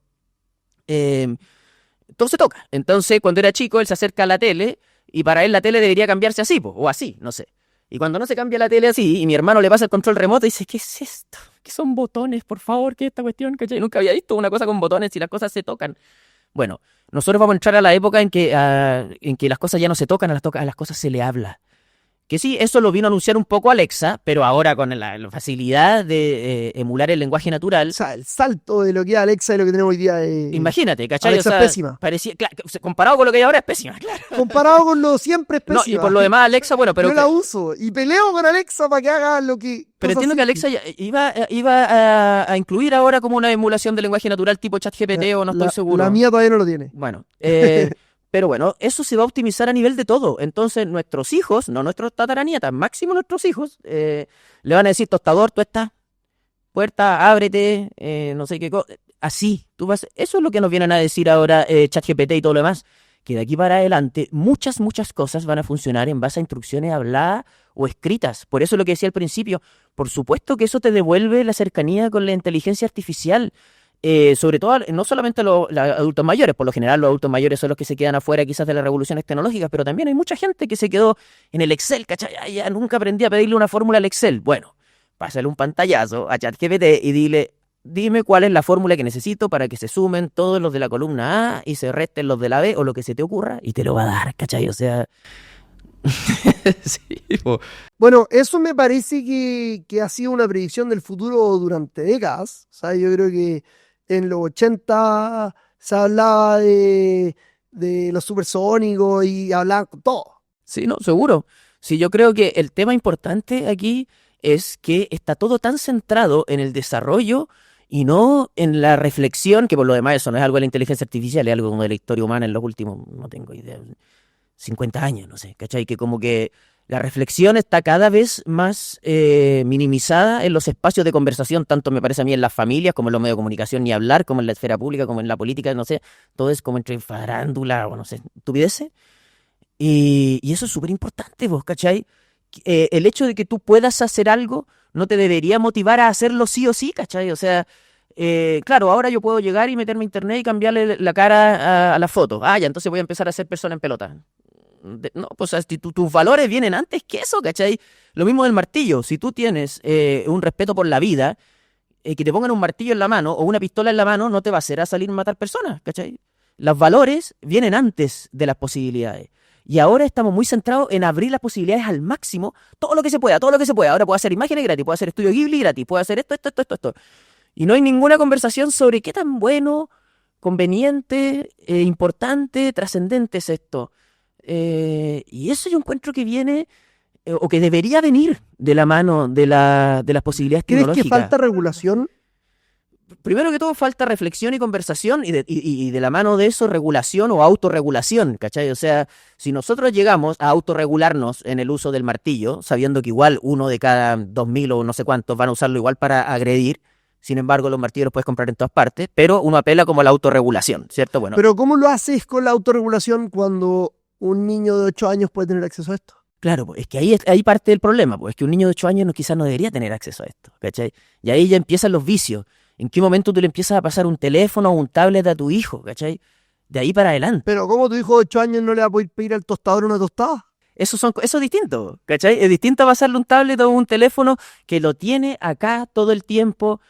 todo se toca. Entonces, cuando era chico, él se acerca a la tele, y para él la tele debería cambiarse así, o así, no sé. Y cuando no se cambia la tele así, y mi hermano le pasa el control remoto, dice, ¿qué es esto? ¿Qué son botones? Por favor, ¿qué es esta cuestión? ¿Cachai? Nunca había visto una cosa con botones y las cosas se tocan. Bueno, nosotros vamos a entrar a la época en que las cosas ya no se tocan, a las cosas se le habla. Que sí, eso lo vino a anunciar un poco Alexa, pero ahora con la facilidad de emular el lenguaje O natural, sea, el salto de lo que es Alexa y lo que tenemos hoy día imagínate, ¿cachai? O Alexa es sea, pésima. parecía, claro, comparado con lo que hay ahora es pésima, claro. Comparado con lo siempre es No, pésima. y por lo demás Alexa, bueno, pero Yo la uso y peleo con Alexa para que haga lo que... Pero cosas entiendo que simples. Alexa iba a incluir ahora como una emulación de lenguaje natural tipo ChatGPT o no estoy La seguro. mía todavía no lo tiene. Bueno, pero bueno, eso se va a optimizar a nivel de todo. Entonces nuestros hijos, no nuestros tataranietas, máximo nuestros hijos, le van a decir, tostador, tú estás, puerta, ábrete, no sé qué cosa. Así, eso es lo que nos vienen a decir ahora ChatGPT y todo lo demás. Que de aquí para adelante muchas cosas van a funcionar en base a instrucciones habladas o escritas. Por eso lo que decía al principio, por supuesto que eso te devuelve la cercanía con la inteligencia artificial. Sobre todo, no solamente los adultos mayores, por lo general los adultos mayores son los que se quedan afuera quizás de las revoluciones tecnológicas, pero también hay mucha gente que se quedó en el Excel, ¿cachai? Ya nunca aprendí a pedirle una fórmula al Excel. Bueno, pásale un pantallazo a ChatGPT y dime cuál es la fórmula que necesito para que se sumen todos los de la columna A y se resten los de la B o lo que se te ocurra y te lo va a dar, ¿cachai? O sea... sí, Bueno, eso me parece que ha sido una predicción del futuro durante décadas. O sea, yo creo que en los 80 se hablaba de los supersónicos y hablaban con todo. Sí, no, seguro. Sí, yo creo que el tema importante aquí es que está todo tan centrado en el desarrollo y no en la reflexión, que por lo demás eso no es algo de la inteligencia artificial, es algo como de la historia humana en los últimos, no tengo idea, 50 años, no sé, ¿cachai? Que como que la reflexión está cada vez más minimizada en los espacios de conversación, tanto me parece a mí en las familias, como en los medios de comunicación, ni hablar, como en la esfera pública, como en la política, no sé, todo es como entre farándula o no sé, estupideces. Y eso es súper importante, vos, ¿cachai? El hecho de que tú puedas hacer algo no te debería motivar a hacerlo sí o sí, ¿cachai? O sea, claro, ahora yo puedo llegar y meterme a internet y cambiarle la cara a la foto. Ah, ya, entonces voy a empezar a ser persona en pelota. No, pues si tus valores vienen antes que eso, ¿cachai? Lo mismo del martillo. Si tú tienes un respeto por la vida, que te pongan un martillo en la mano o una pistola en la mano no te va a hacer a salir a matar personas, ¿cachai? Los valores vienen antes de las posibilidades. Y ahora estamos muy centrados en abrir las posibilidades al máximo, todo lo que se pueda, todo lo que se pueda. Ahora puedo hacer imágenes gratis, puedo hacer estudio Ghibli gratis, puedo hacer esto. Y no hay ninguna conversación sobre qué tan bueno, conveniente, importante, trascendente es esto. Y eso yo encuentro que viene, o que debería venir de la mano de las posibilidades ¿Crees que tecnológicas. falta regulación? Primero que todo falta reflexión y conversación y de la mano de eso regulación o autorregulación, ¿cachai? O sea, si nosotros llegamos a autorregularnos en el uso del martillo, sabiendo que igual uno de cada 2000 o no sé cuántos van a usarlo igual para agredir, sin embargo los martillos los puedes comprar en todas partes, pero uno apela como a la autorregulación, ¿cierto? Bueno, Pero ¿cómo lo haces con la autorregulación cuando un niño de 8 años puede tener acceso a esto? claro, pues, es que ahí parte del problema, pues es que un niño de 8 años quizás no debería tener acceso a esto, ¿cachai? Y ahí ya empiezan los vicios. ¿En qué momento tú le empiezas a pasar un teléfono o un tablet a tu hijo, ¿cachai? De ahí para adelante. Pero ¿cómo tu hijo de 8 años no le va a poder pedir al tostador una tostada? Eso es distinto, ¿cachai? Es distinto a pasarle un tablet o un teléfono que lo tiene acá todo el tiempo.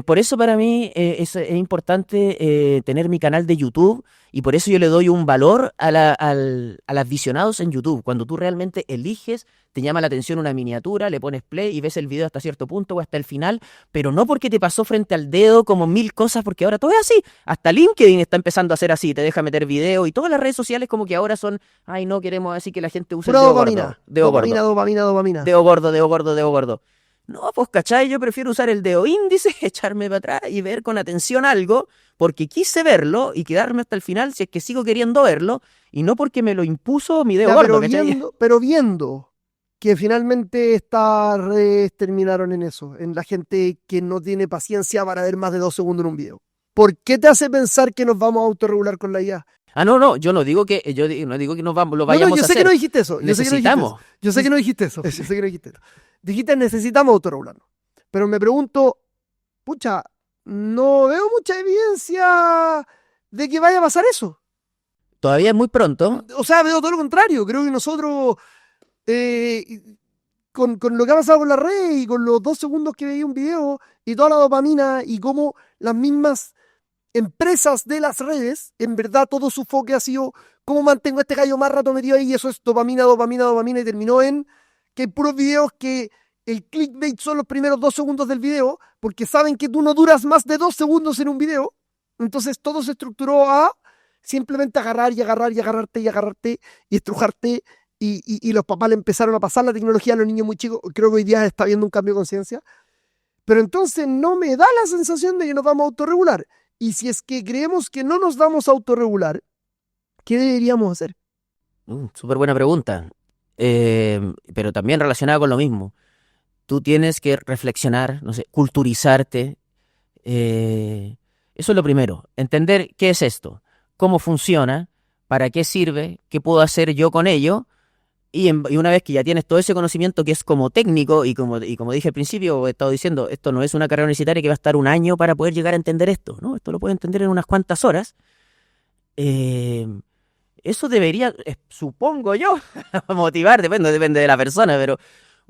Por eso para mí es importante tener mi canal de YouTube y por eso yo le doy un valor a las visionados en YouTube. Cuando tú realmente eliges, te llama la atención una miniatura, le pones play y ves el video hasta cierto punto o hasta el final, pero no porque te pasó frente al dedo como 1000 cosas, porque ahora todo es así. Hasta LinkedIn está empezando a hacer así, te deja meter video y todas las redes sociales como que ahora son, ay no queremos así que la gente use Pura el dedo dopamina. gordo. Dedo gordo. Dopamina. Dedo gordo, dedo gordo, dedo gordo. No, pues, ¿cachai? Yo prefiero usar el dedo índice, echarme para atrás y ver con atención algo, porque quise verlo y quedarme hasta el final si es que sigo queriendo verlo, y no porque me lo impuso mi dedo Ya, gordo, ¿cachai? pero viendo que finalmente estas redes terminaron en eso, en la gente que no tiene paciencia para ver más de 2 segundos en un video. ¿Por qué te hace pensar que nos vamos a autorregular con la IA? Ah, no, yo no digo que no digo que lo vayamos yo a sé hacer. que no dijiste eso. Necesitamos. Yo sé que no dijiste eso. Yo sé que no dijiste eso. Dijiste necesitamos autorregularnos. Pero me pregunto, pucha, no veo mucha evidencia de que vaya a pasar eso. Todavía es muy pronto. O sea, veo todo lo contrario. Creo que nosotros, con lo que ha pasado con la red y con los 2 segundos que veía un video y toda la dopamina y cómo las mismas empresas de las redes, en verdad todo su enfoque ha sido cómo mantengo a este gallo más rato metido ahí, y eso es dopamina, dopamina, dopamina, y terminó en que hay puros videos que el clickbait son los primeros 2 segundos del video, porque saben que tú no duras más de 2 segundos en un video. Entonces todo se estructuró a simplemente agarrar y agarrar y agarrarte y agarrarte y estrujarte, y los papás le empezaron a pasar la tecnología a los niños muy chicos. Creo que hoy día está habiendo un cambio de conciencia, pero entonces no me da la sensación de que nos vamos a autorregular. Y si es que creemos que no nos vamos a autorregular, ¿qué deberíamos hacer? Súper buena pregunta, pero también relacionada con lo mismo. Tú tienes que reflexionar, no sé, culturizarte. Eso es lo primero. Entender qué es esto, cómo funciona, para qué sirve, qué puedo hacer yo con ello. Y una vez que ya tienes todo ese conocimiento que es como técnico, y como dije al principio, he estado diciendo, esto no es una carrera universitaria que va a estar un año para poder llegar a entender esto, ¿no? Esto lo puedes entender en unas cuantas horas. Eso debería, supongo yo, motivar, depende de la persona, pero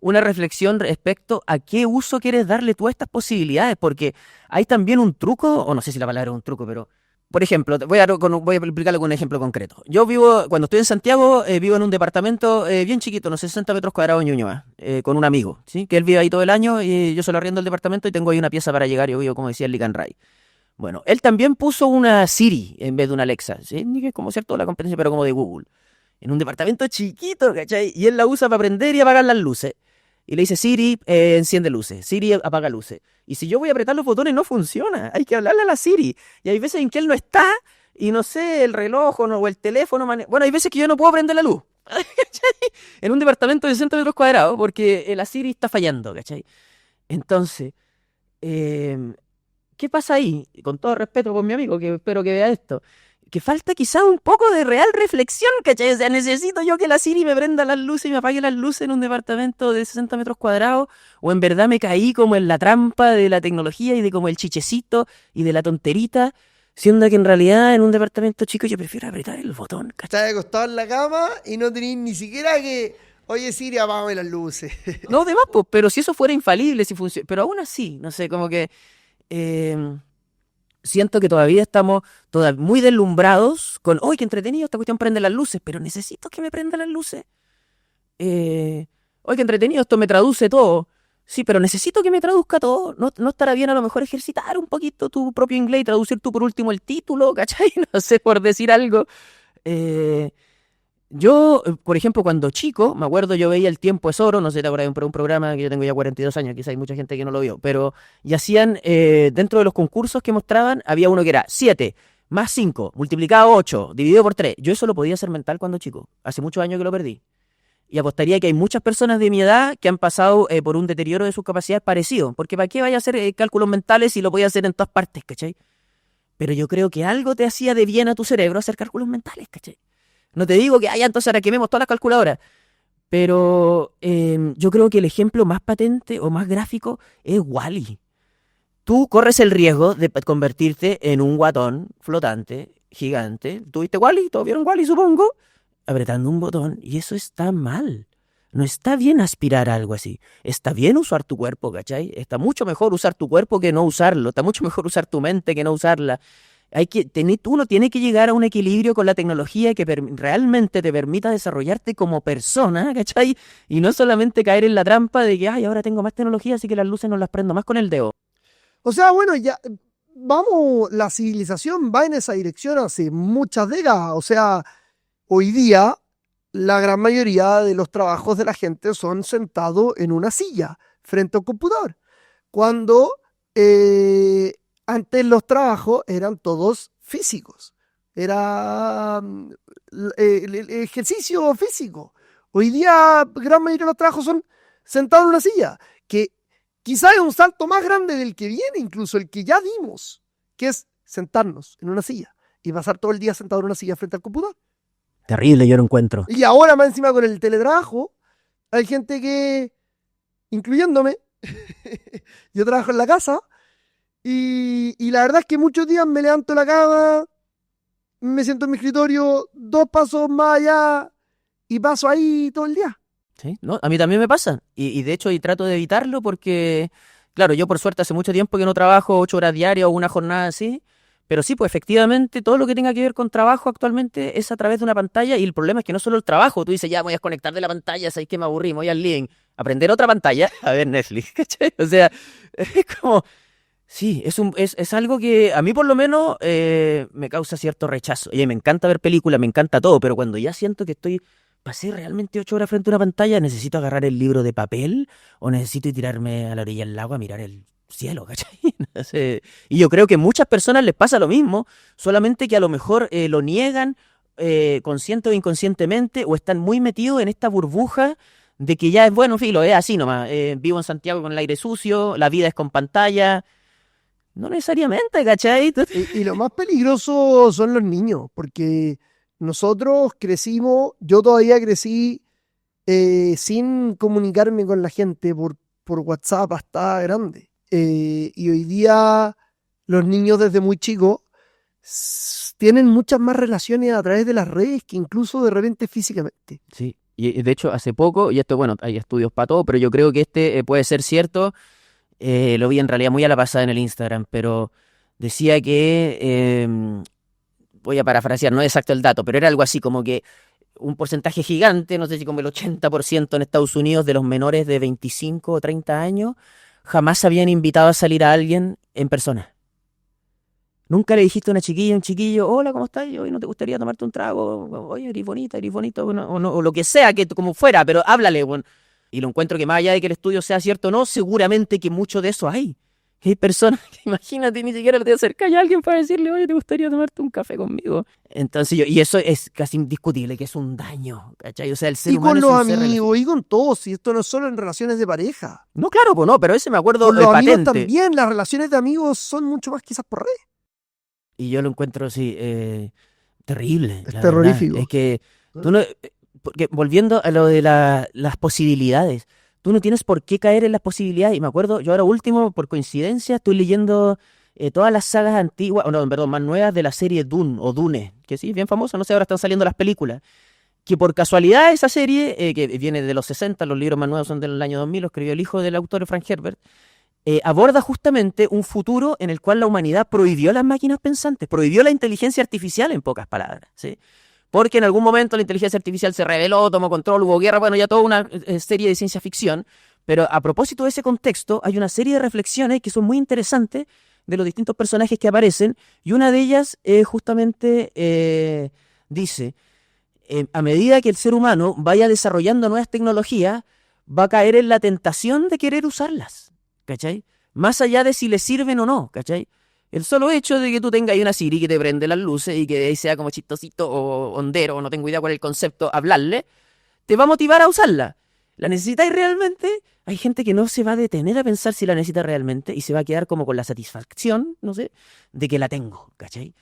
una reflexión respecto a qué uso quieres darle tú a estas posibilidades, porque hay también un truco, o no sé si la palabra es un truco, pero, por ejemplo, voy a explicarlo con un ejemplo concreto. Yo cuando estoy en Santiago, vivo en un departamento bien chiquito, unos 60 metros cuadrados en Ñuñoa, con un amigo, ¿sí? Que él vive ahí todo el año, y yo se lo arriendo el departamento y tengo ahí una pieza para llegar. Yo vivo, como decía, en Licanray. Bueno, él también puso una Siri en vez de una Alexa, ¿sí? Que es como cierto la competencia, pero como de Google, en un departamento chiquito, ¿cachai? Y él la usa para prender y apagar las luces. Y le dice, Siri, enciende luces, Siri, apaga luces. Y si yo voy a apretar los botones, no funciona. Hay que hablarle a la Siri. Y hay veces en que él no está, y no sé, el reloj o el teléfono... Bueno, hay veces que yo no puedo prender la luz. ¿Cachai? En un departamento de 60 metros cuadrados, porque la Siri está fallando, ¿cachai? Entonces, ¿qué pasa ahí? Con todo respeto por mi amigo, que espero que vea esto, que falta quizá un poco de real reflexión, ¿cachai? O sea, necesito yo que la Siri me prenda las luces y me apague las luces en un departamento de 60 metros cuadrados, o en verdad me caí como en la trampa de la tecnología y de como el chichecito y de la tonterita, siendo que en realidad en un departamento chico yo prefiero apretar el botón, ¿cachai? Estás acostado en la cama y no tenés ni siquiera que, oye Siri, apágame las luces. No, de más, pues, pero si eso fuera infalible, si funciona, pero aún así, no sé, como que... siento que todavía estamos muy deslumbrados con, ¡ay, qué entretenido! Esta cuestión prende las luces, pero necesito que me prenda las luces. ¡Ay, qué entretenido! Esto me traduce todo. Sí, pero necesito que me traduzca todo. ¿No estará bien a lo mejor ejercitar un poquito tu propio inglés y traducir tú por último el título, ¿cachai? No sé, por decir algo. Yo, por ejemplo, cuando chico, me acuerdo, yo veía El Tiempo es Oro, no sé, te acuerdas de un programa que yo tengo ya 42 años, quizá hay mucha gente que no lo vio, pero y hacían, dentro de los concursos que mostraban, había uno que era 7 más 5, multiplicado 8, dividido por 3. Yo eso lo podía hacer mental cuando chico, hace muchos años que lo perdí. Y apostaría que hay muchas personas de mi edad que han pasado por un deterioro de sus capacidades parecido, porque ¿para qué vaya a hacer cálculos mentales si lo podía hacer en todas partes, ¿cachai? Pero yo creo que algo te hacía de bien a tu cerebro hacer cálculos mentales, ¿cachai? No te digo que, ya, entonces ahora quememos todas las calculadoras. Pero yo creo que el ejemplo más patente o más gráfico es Wall-E. Tú corres el riesgo de convertirte en un guatón flotante, gigante. ¿Tuviste Wall-E? ¿Todos vieron Wall-E, supongo? Apretando un botón. Y eso está mal. No está bien aspirar a algo así. Está bien usar tu cuerpo, ¿cachai? Está mucho mejor usar tu cuerpo que no usarlo. Está mucho mejor usar tu mente que no usarla. Uno tiene que llegar a un equilibrio con la tecnología que realmente te permita desarrollarte como persona, ¿cachai? Y no solamente caer en la trampa de que, ay, ahora tengo más tecnología, así que las luces no las prendo más con el dedo. O sea, bueno, ya vamos, la civilización va en esa dirección hace muchas décadas. O sea, hoy día la gran mayoría de los trabajos de la gente son sentados en una silla frente a un computador. Cuando antes los trabajos eran todos físicos. Era el ejercicio físico. Hoy día, gran mayoría de los trabajos son sentados en una silla, que quizás es un salto más grande del que viene, incluso el que ya dimos, que es sentarnos en una silla y pasar todo el día sentado en una silla frente al computador. Terrible, yo lo encuentro. Y ahora, más encima, con el teletrabajo, hay gente que, incluyéndome, yo trabajo en la casa. Y la verdad es que muchos días me levanto de la cama, me siento en mi escritorio, 2 pasos más allá y paso ahí todo el día. Sí, no, a mí también me pasa. Y de hecho trato de evitarlo porque, claro, yo por suerte hace mucho tiempo que no trabajo 8 horas diarias o una jornada así, Pero sí, pues efectivamente todo lo que tenga que ver con trabajo actualmente es a través de una pantalla y el problema es que no solo el trabajo, tú dices, ya voy a desconectar de la pantalla, sabes que me aburrí, me voy al living, aprender otra pantalla, a ver Netflix, ¿cachai? O sea, es como, sí, es algo que a mí por lo menos me causa cierto rechazo. Oye, me encanta ver películas, me encanta todo, pero cuando ya siento que pasé realmente 8 horas frente a una pantalla, necesito agarrar el libro de papel o necesito tirarme a la orilla del lago a mirar el cielo, ¿cachai? No sé. Y yo creo que a muchas personas les pasa lo mismo, solamente que a lo mejor lo niegan consciente o inconscientemente o están muy metidos en esta burbuja de que ya es bueno, filo, es así nomás. Vivo en Santiago con el aire sucio, la vida es con pantalla. No necesariamente, ¿cachai? Y lo más peligroso son los niños, porque nosotros crecimos, yo todavía crecí sin comunicarme con la gente por WhatsApp hasta grande. Y hoy día los niños desde muy chicos tienen muchas más relaciones a través de las redes que incluso de repente físicamente. Sí, y de hecho hace poco, y esto, bueno, hay estudios para todo, pero yo creo que este puede ser cierto, lo vi en realidad muy a la pasada en el Instagram, pero decía que, voy a parafrasear, no es exacto el dato, pero era algo así como que un porcentaje gigante, no sé si como el 80% en Estados Unidos de los menores de 25 o 30 años jamás habían invitado a salir a alguien en persona. Nunca le dijiste a una chiquilla, un chiquillo, hola, ¿cómo estás? Hoy no te gustaría tomarte un trago, oye, eres bonita, eres bonito, o lo que sea, que como fuera, pero háblale, bueno. Y lo encuentro que más allá de que el estudio sea cierto o no, seguramente que mucho de eso hay. Hay personas que, imagínate, ni siquiera te acercas a alguien para decirle, oye, ¿te gustaría tomarte un café conmigo? Entonces y eso es casi indiscutible, que es un daño, ¿cachai? O sea, el ser Y humano con es los un ser amigos, y con todos, y esto no es solo en relaciones de pareja. No, claro, pues no, pero ese me acuerdo Con los amigos patente. también, las relaciones de amigos son mucho más quizás por redes. Y yo lo encuentro así, terrible, Es la verdad. terrorífico. Es que tú no, porque volviendo a lo de las posibilidades, tú no tienes por qué caer en las posibilidades. Y me acuerdo, yo ahora último, por coincidencia, estoy leyendo todas las sagas antiguas, o no, perdón, más nuevas de la serie Dune o Dune, que sí, es bien famosa, no sé, ahora están saliendo las películas. Que por casualidad esa serie, que viene de los 60, los libros más nuevos son del año 2000, lo escribió el hijo del autor Frank Herbert, aborda justamente un futuro en el cual la humanidad prohibió las máquinas pensantes, prohibió la inteligencia artificial, en pocas palabras, ¿sí? Porque en algún momento la inteligencia artificial se reveló, tomó control, hubo guerra, bueno, ya toda una serie de ciencia ficción, pero a propósito de ese contexto hay una serie de reflexiones que son muy interesantes de los distintos personajes que aparecen, y una de ellas justamente dice, a medida que el ser humano vaya desarrollando nuevas tecnologías, va a caer en la tentación de querer usarlas, ¿cachai? Más allá de si le sirven o no, ¿cachai? El solo hecho de que tú tengas ahí una Siri que te prende las luces y que de ahí sea como chistosito o hondero, o no tengo idea cuál es el concepto, hablarle, te va a motivar a usarla. ¿La necesitáis realmente? Hay gente que no se va a detener a pensar si la necesita realmente y se va a quedar como con la satisfacción, no sé, de que la tengo, ¿cachai?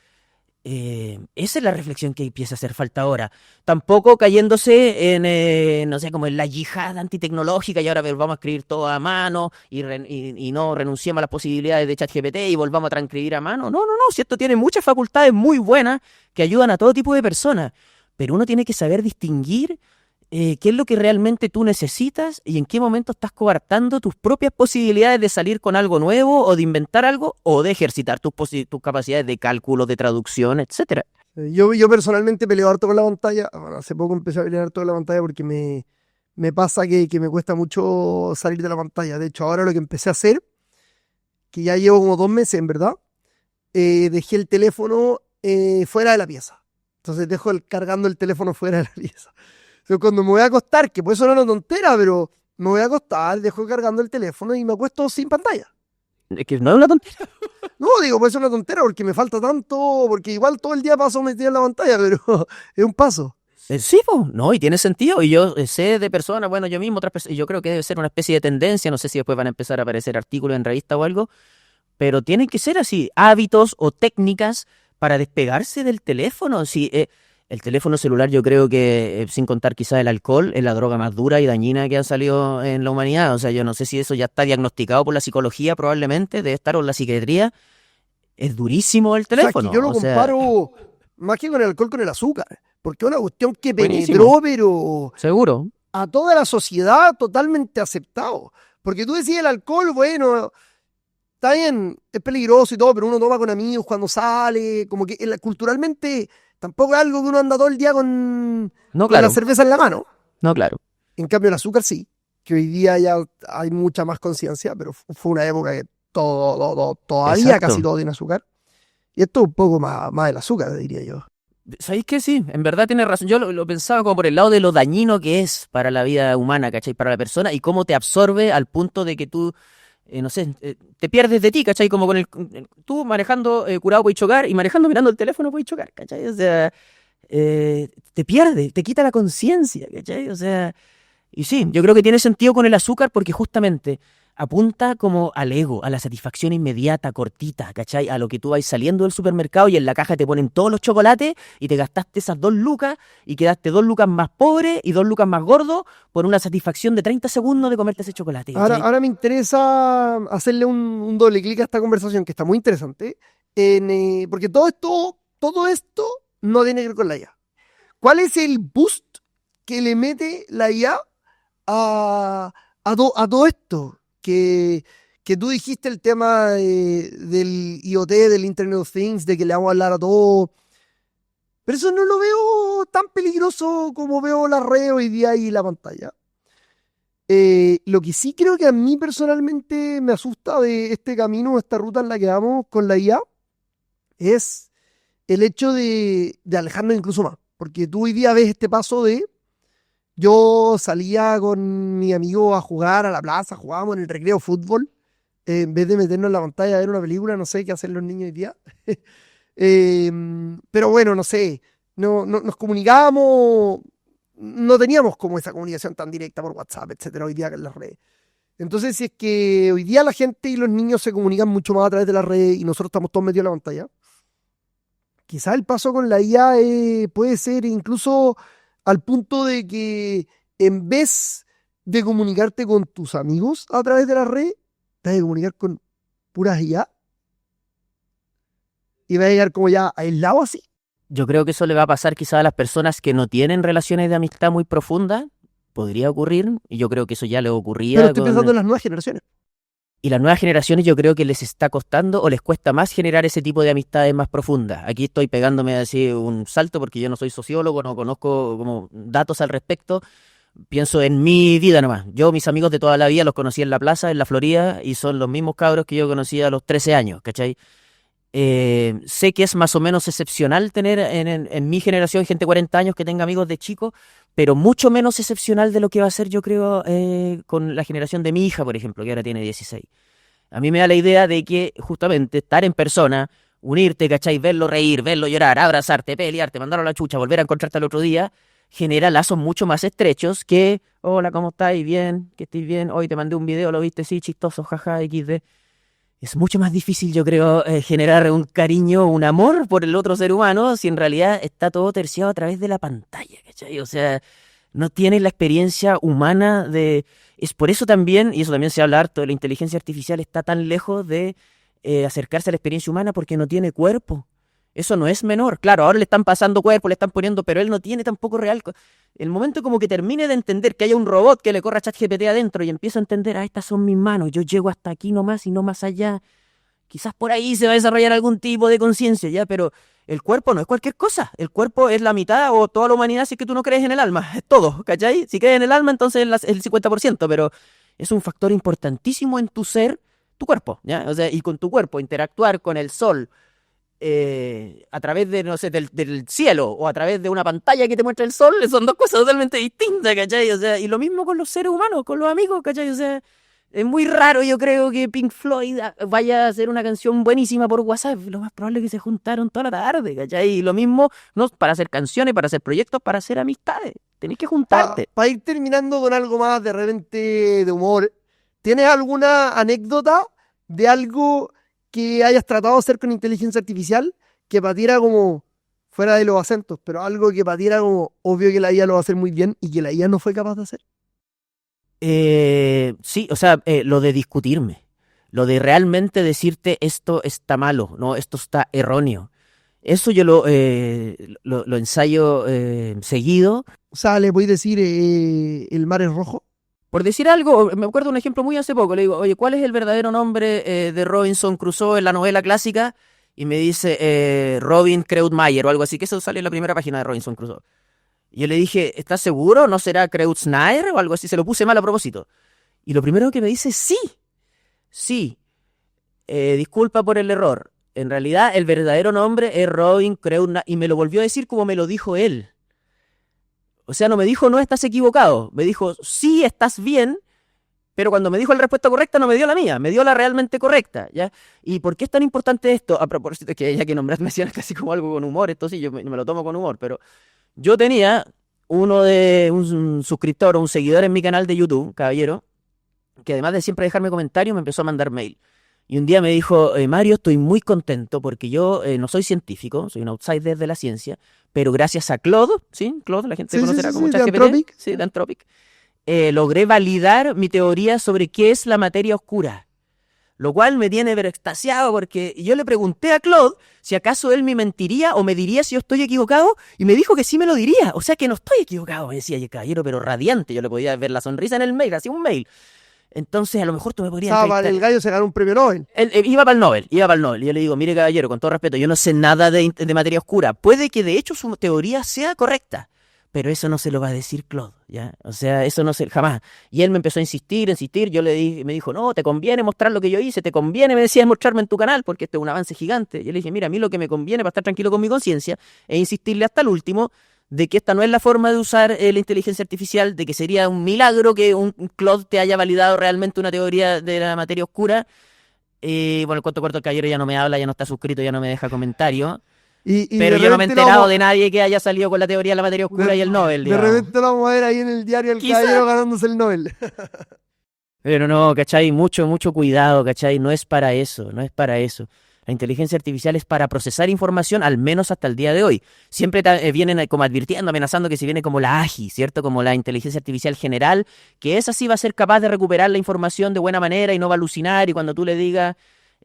Esa es la reflexión que empieza a hacer falta ahora. Tampoco cayéndose en, no sé, como en la yihad antitecnológica y ahora vamos a escribir todo a mano y no renunciamos a las posibilidades de ChatGPT y volvamos a transcribir a mano. No, si esto tiene muchas facultades muy buenas que ayudan a todo tipo de personas, pero uno tiene que saber distinguir qué es lo que realmente tú necesitas y en qué momento estás coartando tus propias posibilidades de salir con algo nuevo o de inventar algo o de ejercitar tus capacidades de cálculo, de traducción, etcétera. Yo personalmente peleo harto con la pantalla. Bueno, hace poco empecé a pelear harto con la pantalla porque me pasa que me cuesta mucho salir de la pantalla. De hecho, ahora lo que empecé a hacer, que ya llevo como 2 meses, en verdad, dejé el teléfono fuera de la pieza. Entonces dejo cargando el teléfono fuera de la pieza. Entonces, cuando me voy a acostar, que puede sonar una tontera, pero me voy a acostar, dejo cargando el teléfono y me acuesto sin pantalla. Es que no es una tontería. No, digo, puede ser una tontera porque me falta tanto, porque igual todo el día paso metido en la pantalla, pero es un paso. Sí, pues, no, y tiene sentido. Y yo sé de personas, bueno, yo mismo, yo creo que debe ser una especie de tendencia. No sé si después van a empezar a aparecer artículos en revistas o algo, pero tienen que ser así, hábitos o técnicas para despegarse del teléfono. Si, el teléfono celular, yo creo que, sin contar quizás el alcohol, es la droga más dura y dañina que ha salido en la humanidad. O sea, yo no sé si eso ya está diagnosticado por la psicología, probablemente, debe estar o la psiquiatría. Es durísimo el teléfono. O sea, que yo lo comparo más que con el alcohol, con el azúcar, porque es una cuestión que penetró, buenísimo. pero Seguro. a toda la sociedad totalmente aceptado. Porque tú decías el alcohol, bueno, está bien, es peligroso y todo, pero uno toma con amigos cuando sale, como que culturalmente tampoco es algo que uno anda todo el día con No, la claro. cerveza en la mano. No, claro. En cambio el azúcar sí, que hoy día ya hay mucha más conciencia, pero fue una época que todavía casi Exacto. todo tiene azúcar. Y esto es un poco más del azúcar, diría yo. ¿Sabéis que sí? En verdad tienes razón. Yo lo pensaba como por el lado de lo dañino que es para la vida humana, ¿cachai? Para la persona y cómo te absorbe al punto de que tú, no sé, te pierdes de ti, ¿cachai? Como tú manejando curado puedes chocar y manejando mirando el teléfono puedes chocar, ¿cachai? O sea, te pierde, te quita la conciencia, ¿cachai? O sea, y sí, yo creo que tiene sentido con el azúcar porque justamente apunta como al ego, a la satisfacción inmediata, cortita, ¿cachai? A lo que tú vas saliendo del supermercado y en la caja te ponen todos los chocolates y te gastaste esas 2 lucas y quedaste 2 lucas más pobre y 2 lucas más gordo por una satisfacción de 30 segundos de comerte ese chocolate, ¿cachai? Ahora me interesa hacerle un doble clic a esta conversación que está muy interesante, porque todo esto no tiene que ver con la IA. ¿Cuál es el boost que le mete la IA a todo esto? Que tú dijiste el tema del IoT, del Internet of Things, de que le vamos a hablar a todo. Pero eso no lo veo tan peligroso como veo la red hoy día y la pantalla. Lo que sí creo que a mí personalmente me asusta de este camino, esta ruta en la que vamos con la IA, es el hecho de alejarnos incluso más. Porque tú hoy día ves este paso de yo salía con mi amigo a jugar a la plaza, jugábamos en el recreo fútbol, en vez de meternos en la pantalla a ver una película, no sé qué hacen los niños hoy día. Pero bueno, no sé, no nos comunicábamos, no teníamos como esa comunicación tan directa por WhatsApp, etcétera, hoy día que en las redes. Entonces, si es que hoy día la gente y los niños se comunican mucho más a través de las redes y nosotros estamos todos metidos en la pantalla, quizás el paso con la IA puede ser incluso al punto de que en vez de comunicarte con tus amigos a través de la red, te vas a comunicar con puras IA y vas a llegar como ya aislado así. Yo creo que eso le va a pasar quizás a las personas que no tienen relaciones de amistad muy profundas. Podría ocurrir, y yo creo que eso ya le Pero ocurría estoy con... pensando en las nuevas generaciones. Y las nuevas generaciones yo creo que les está costando o les cuesta más generar ese tipo de amistades más profundas. Aquí estoy pegándome así un salto porque yo no soy sociólogo, no conozco como datos al respecto. Pienso en mi vida nomás. Yo, mis amigos de toda la vida los conocí en la plaza, en la Florida, y son los mismos cabros que yo conocí a los 13 años, ¿cachai? Sé que es más o menos excepcional tener en mi generación gente de 40 años que tenga amigos de chico, pero mucho menos excepcional de lo que va a ser, yo creo, con la generación de mi hija, por ejemplo, que ahora tiene 16. A mí me da la idea de que justamente estar en persona, unirte, ¿cachai? Verlo reír, verlo llorar, abrazarte, pelearte, mandarlo a la chucha, volver a encontrarte al otro día, genera lazos mucho más estrechos que, hola, ¿cómo estáis? Bien, que estés bien, hoy te mandé un video, lo viste, sí, chistoso, jaja, XD. Es mucho más difícil, yo creo, generar un cariño, un amor por el otro ser humano si en realidad está todo terciado a través de la pantalla, ¿cachai? O sea, no tiene la experiencia humana de... Es por eso también, y eso también se habla harto, de la inteligencia artificial está tan lejos de acercarse a la experiencia humana porque no tiene cuerpo. Eso no es menor. Claro, ahora le están pasando cuerpo, le están poniendo, pero él no tiene tampoco real... El momento como que termine de entender que haya un robot que le corra ChatGPT adentro y empieza a entender, ah, estas son mis manos, yo llego hasta aquí nomás y no más allá. Quizás por ahí se va a desarrollar algún tipo de conciencia, ya, pero el cuerpo no es cualquier cosa. El cuerpo es la mitad o toda la humanidad si es que tú no crees en el alma. Es todo, ¿cachai? Si crees en el alma, entonces es el 50%, pero es un factor importantísimo en tu ser, tu cuerpo, ¿ya? O sea, y con tu cuerpo, interactuar con el sol a través de, no sé, del cielo o a través de una pantalla que te muestra el sol, son dos cosas totalmente distintas, ¿cachai? O sea, y lo mismo con los seres humanos, con los amigos, ¿cachai? O sea, es muy raro, yo creo, que Pink Floyd vaya a hacer una canción buenísima por WhatsApp. Lo más probable es que se juntaron toda la tarde, ¿cachai? Y lo mismo, no para hacer canciones, para hacer proyectos, para hacer amistades. Tenés que juntarte. Para ir terminando con algo más de repente de humor, ¿tienes alguna anécdota de algo que hayas tratado de hacer con inteligencia artificial que patiera como fuera de los acentos, pero algo que patiera como obvio que la IA lo va a hacer muy bien y que la IA no fue capaz de hacer? Sí, o sea, lo de discutirme, lo de realmente decirte esto está malo, no, esto está erróneo. Eso yo lo ensayo seguido. O sea, le podéis decir el mar es rojo. Por decir algo, me acuerdo un ejemplo muy hace poco, le digo, oye, ¿cuál es el verdadero nombre de Robinson Crusoe en la novela clásica? Y me dice Robin Kreutmayr o algo así, que eso sale en la primera página de Robinson Crusoe. Y yo le dije, ¿estás seguro? ¿No será Kreuznach o algo así? Se lo puse mal a propósito. Y lo primero que me dice, sí, disculpa por el error. En realidad, el verdadero nombre es Robin Kreutmayr. Y me lo volvió a decir como me lo dijo él. O sea, no me dijo, no estás equivocado. Me dijo, sí, estás bien. Pero cuando me dijo la respuesta correcta, no me dio la mía, me dio la realmente correcta, ¿ya? ¿Y por qué es tan importante esto? A propósito, que ya que nombraste me decían casi como algo con humor, esto sí, yo me lo tomo con humor, pero yo tenía un suscriptor o un seguidor en mi canal de YouTube, caballero, que además de siempre dejarme comentarios, me empezó a mandar mail. Y un día me dijo, Mario, estoy muy contento porque yo no soy científico, soy un outsider de la ciencia, pero gracias a Claude, ¿sí? Claude, la gente conocerá como ChatGPT. de Anthropic. Sí, de Anthropic. Logré validar mi teoría sobre qué es la materia oscura, lo cual me tiene pero extasiado porque yo le pregunté a Claude si acaso él me mentiría o me diría si yo estoy equivocado y me dijo que sí me lo diría, o sea que no estoy equivocado, me decía, caballero, pero radiante, yo le podía ver la sonrisa en el mail, hacía un mail. Entonces a lo mejor tú me podrías entrevistar. El gallo se ganó un premio Nobel. Él iba para el Nobel. Y yo le digo, mire caballero, con todo respeto, yo no sé nada de materia oscura, puede que de hecho su teoría sea correcta, pero eso no se lo va a decir Claude, ¿ya? O sea, eso no se, jamás. Y él me empezó a insistir, yo me dijo, no, te conviene mostrar lo que yo hice, te conviene, me decía, mostrarme en tu canal, porque este es un avance gigante. Yo le dije, mira, a mí lo que me conviene para estar tranquilo con mi conciencia es insistirle hasta el último de que esta no es la forma de usar la inteligencia artificial, de que sería un milagro que un Claude te haya validado realmente una teoría de la materia oscura. Bueno, el cuento corto, el caballero ya no me habla, ya no está suscrito, ya no me deja comentario. Pero yo no me he enterado de nadie que haya salido con la teoría de la materia oscura y el Nobel. De repente lo vamos a ver ahí en el diario el caballero ganándose el Nobel. Pero no, ¿cachai? Mucho cuidado, ¿cachai? No es para eso. La inteligencia artificial es para procesar información, al menos hasta el día de hoy. Siempre vienen como advirtiendo, amenazando que si viene como la AGI, ¿cierto? Como la inteligencia artificial general, que esa sí va a ser capaz de recuperar la información de buena manera y no va a alucinar. Y cuando tú le digas,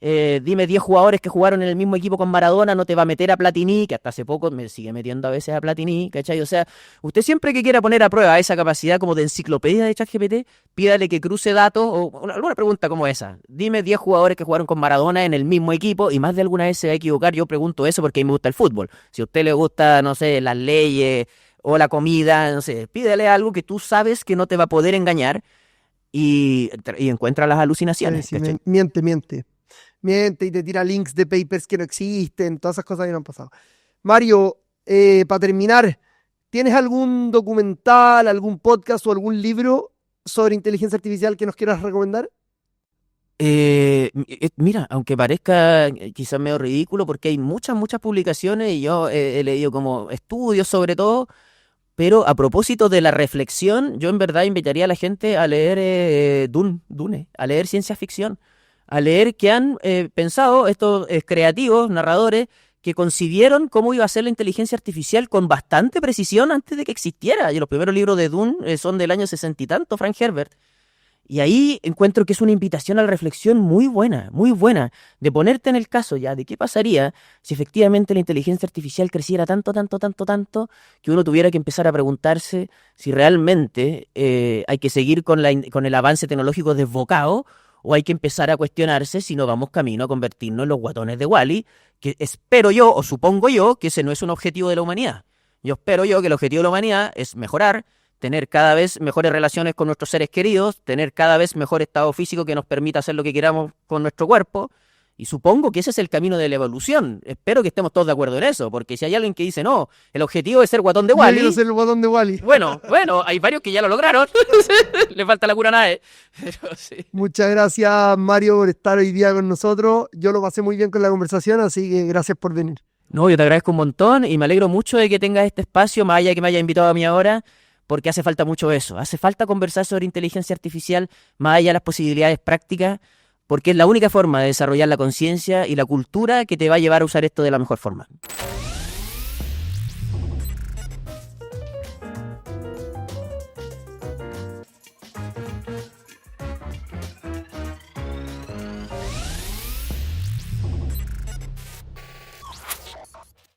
dime 10 jugadores que jugaron en el mismo equipo con Maradona, no te va a meter a Platini, que hasta hace poco me sigue metiendo a veces a Platini, ¿cachai? O sea, usted siempre que quiera poner a prueba esa capacidad como de enciclopedia de ChatGPT, pídale que cruce datos o alguna pregunta como esa. Dime 10 jugadores que jugaron con Maradona en el mismo equipo y más de alguna vez se va a equivocar. Yo pregunto eso porque a mí me gusta el fútbol. Si a usted le gusta, no sé, las leyes o la comida, no sé, pídale algo que tú sabes que no te va a poder engañar y encuentra las alucinaciones. Sí, miente y te tira links de papers que no existen, todas esas cosas que no han pasado. Mario, para terminar, ¿tienes algún documental, algún podcast o algún libro sobre inteligencia artificial que nos quieras recomendar? Mira, aunque parezca quizás medio ridículo, porque hay muchas publicaciones y yo he leído como estudios sobre todo, pero a propósito de la reflexión, yo en verdad invitaría a la gente a leer Dune, a leer ciencia ficción, a leer que han pensado estos creativos, narradores, que concibieron cómo iba a ser la inteligencia artificial con bastante precisión antes de que existiera. Y los primeros libros de Dune son del año 60 y tanto, Frank Herbert. Y ahí encuentro que es una invitación a la reflexión muy buena, de ponerte en el caso ya de qué pasaría si efectivamente la inteligencia artificial creciera tanto, que uno tuviera que empezar a preguntarse si realmente hay que seguir con el avance tecnológico desbocado o hay que empezar a cuestionarse si no vamos camino a convertirnos en los guatones de Wall-E, que espero yo o supongo yo que ese no es un objetivo de la humanidad. Yo espero yo que el objetivo de la humanidad es mejorar, tener cada vez mejores relaciones con nuestros seres queridos, tener cada vez mejor estado físico que nos permita hacer lo que queramos con nuestro cuerpo, y supongo que ese es el camino de la evolución. Espero que estemos todos de acuerdo en eso, porque si hay alguien que dice, no, el objetivo es ser guatón de Wall-E... Yo quiero ser el guatón de Wall-E. Bueno, hay varios que ya lo lograron, le falta la pura nave. Pero sí. Muchas gracias, Mario, por estar hoy día con nosotros. Yo lo pasé muy bien con la conversación, así que gracias por venir. No, yo te agradezco un montón y me alegro mucho de que tengas este espacio, más allá de que me haya invitado a mí ahora, porque hace falta mucho eso. Hace falta conversar sobre inteligencia artificial, más allá de las posibilidades prácticas, porque es la única forma de desarrollar la conciencia y la cultura que te va a llevar a usar esto de la mejor forma.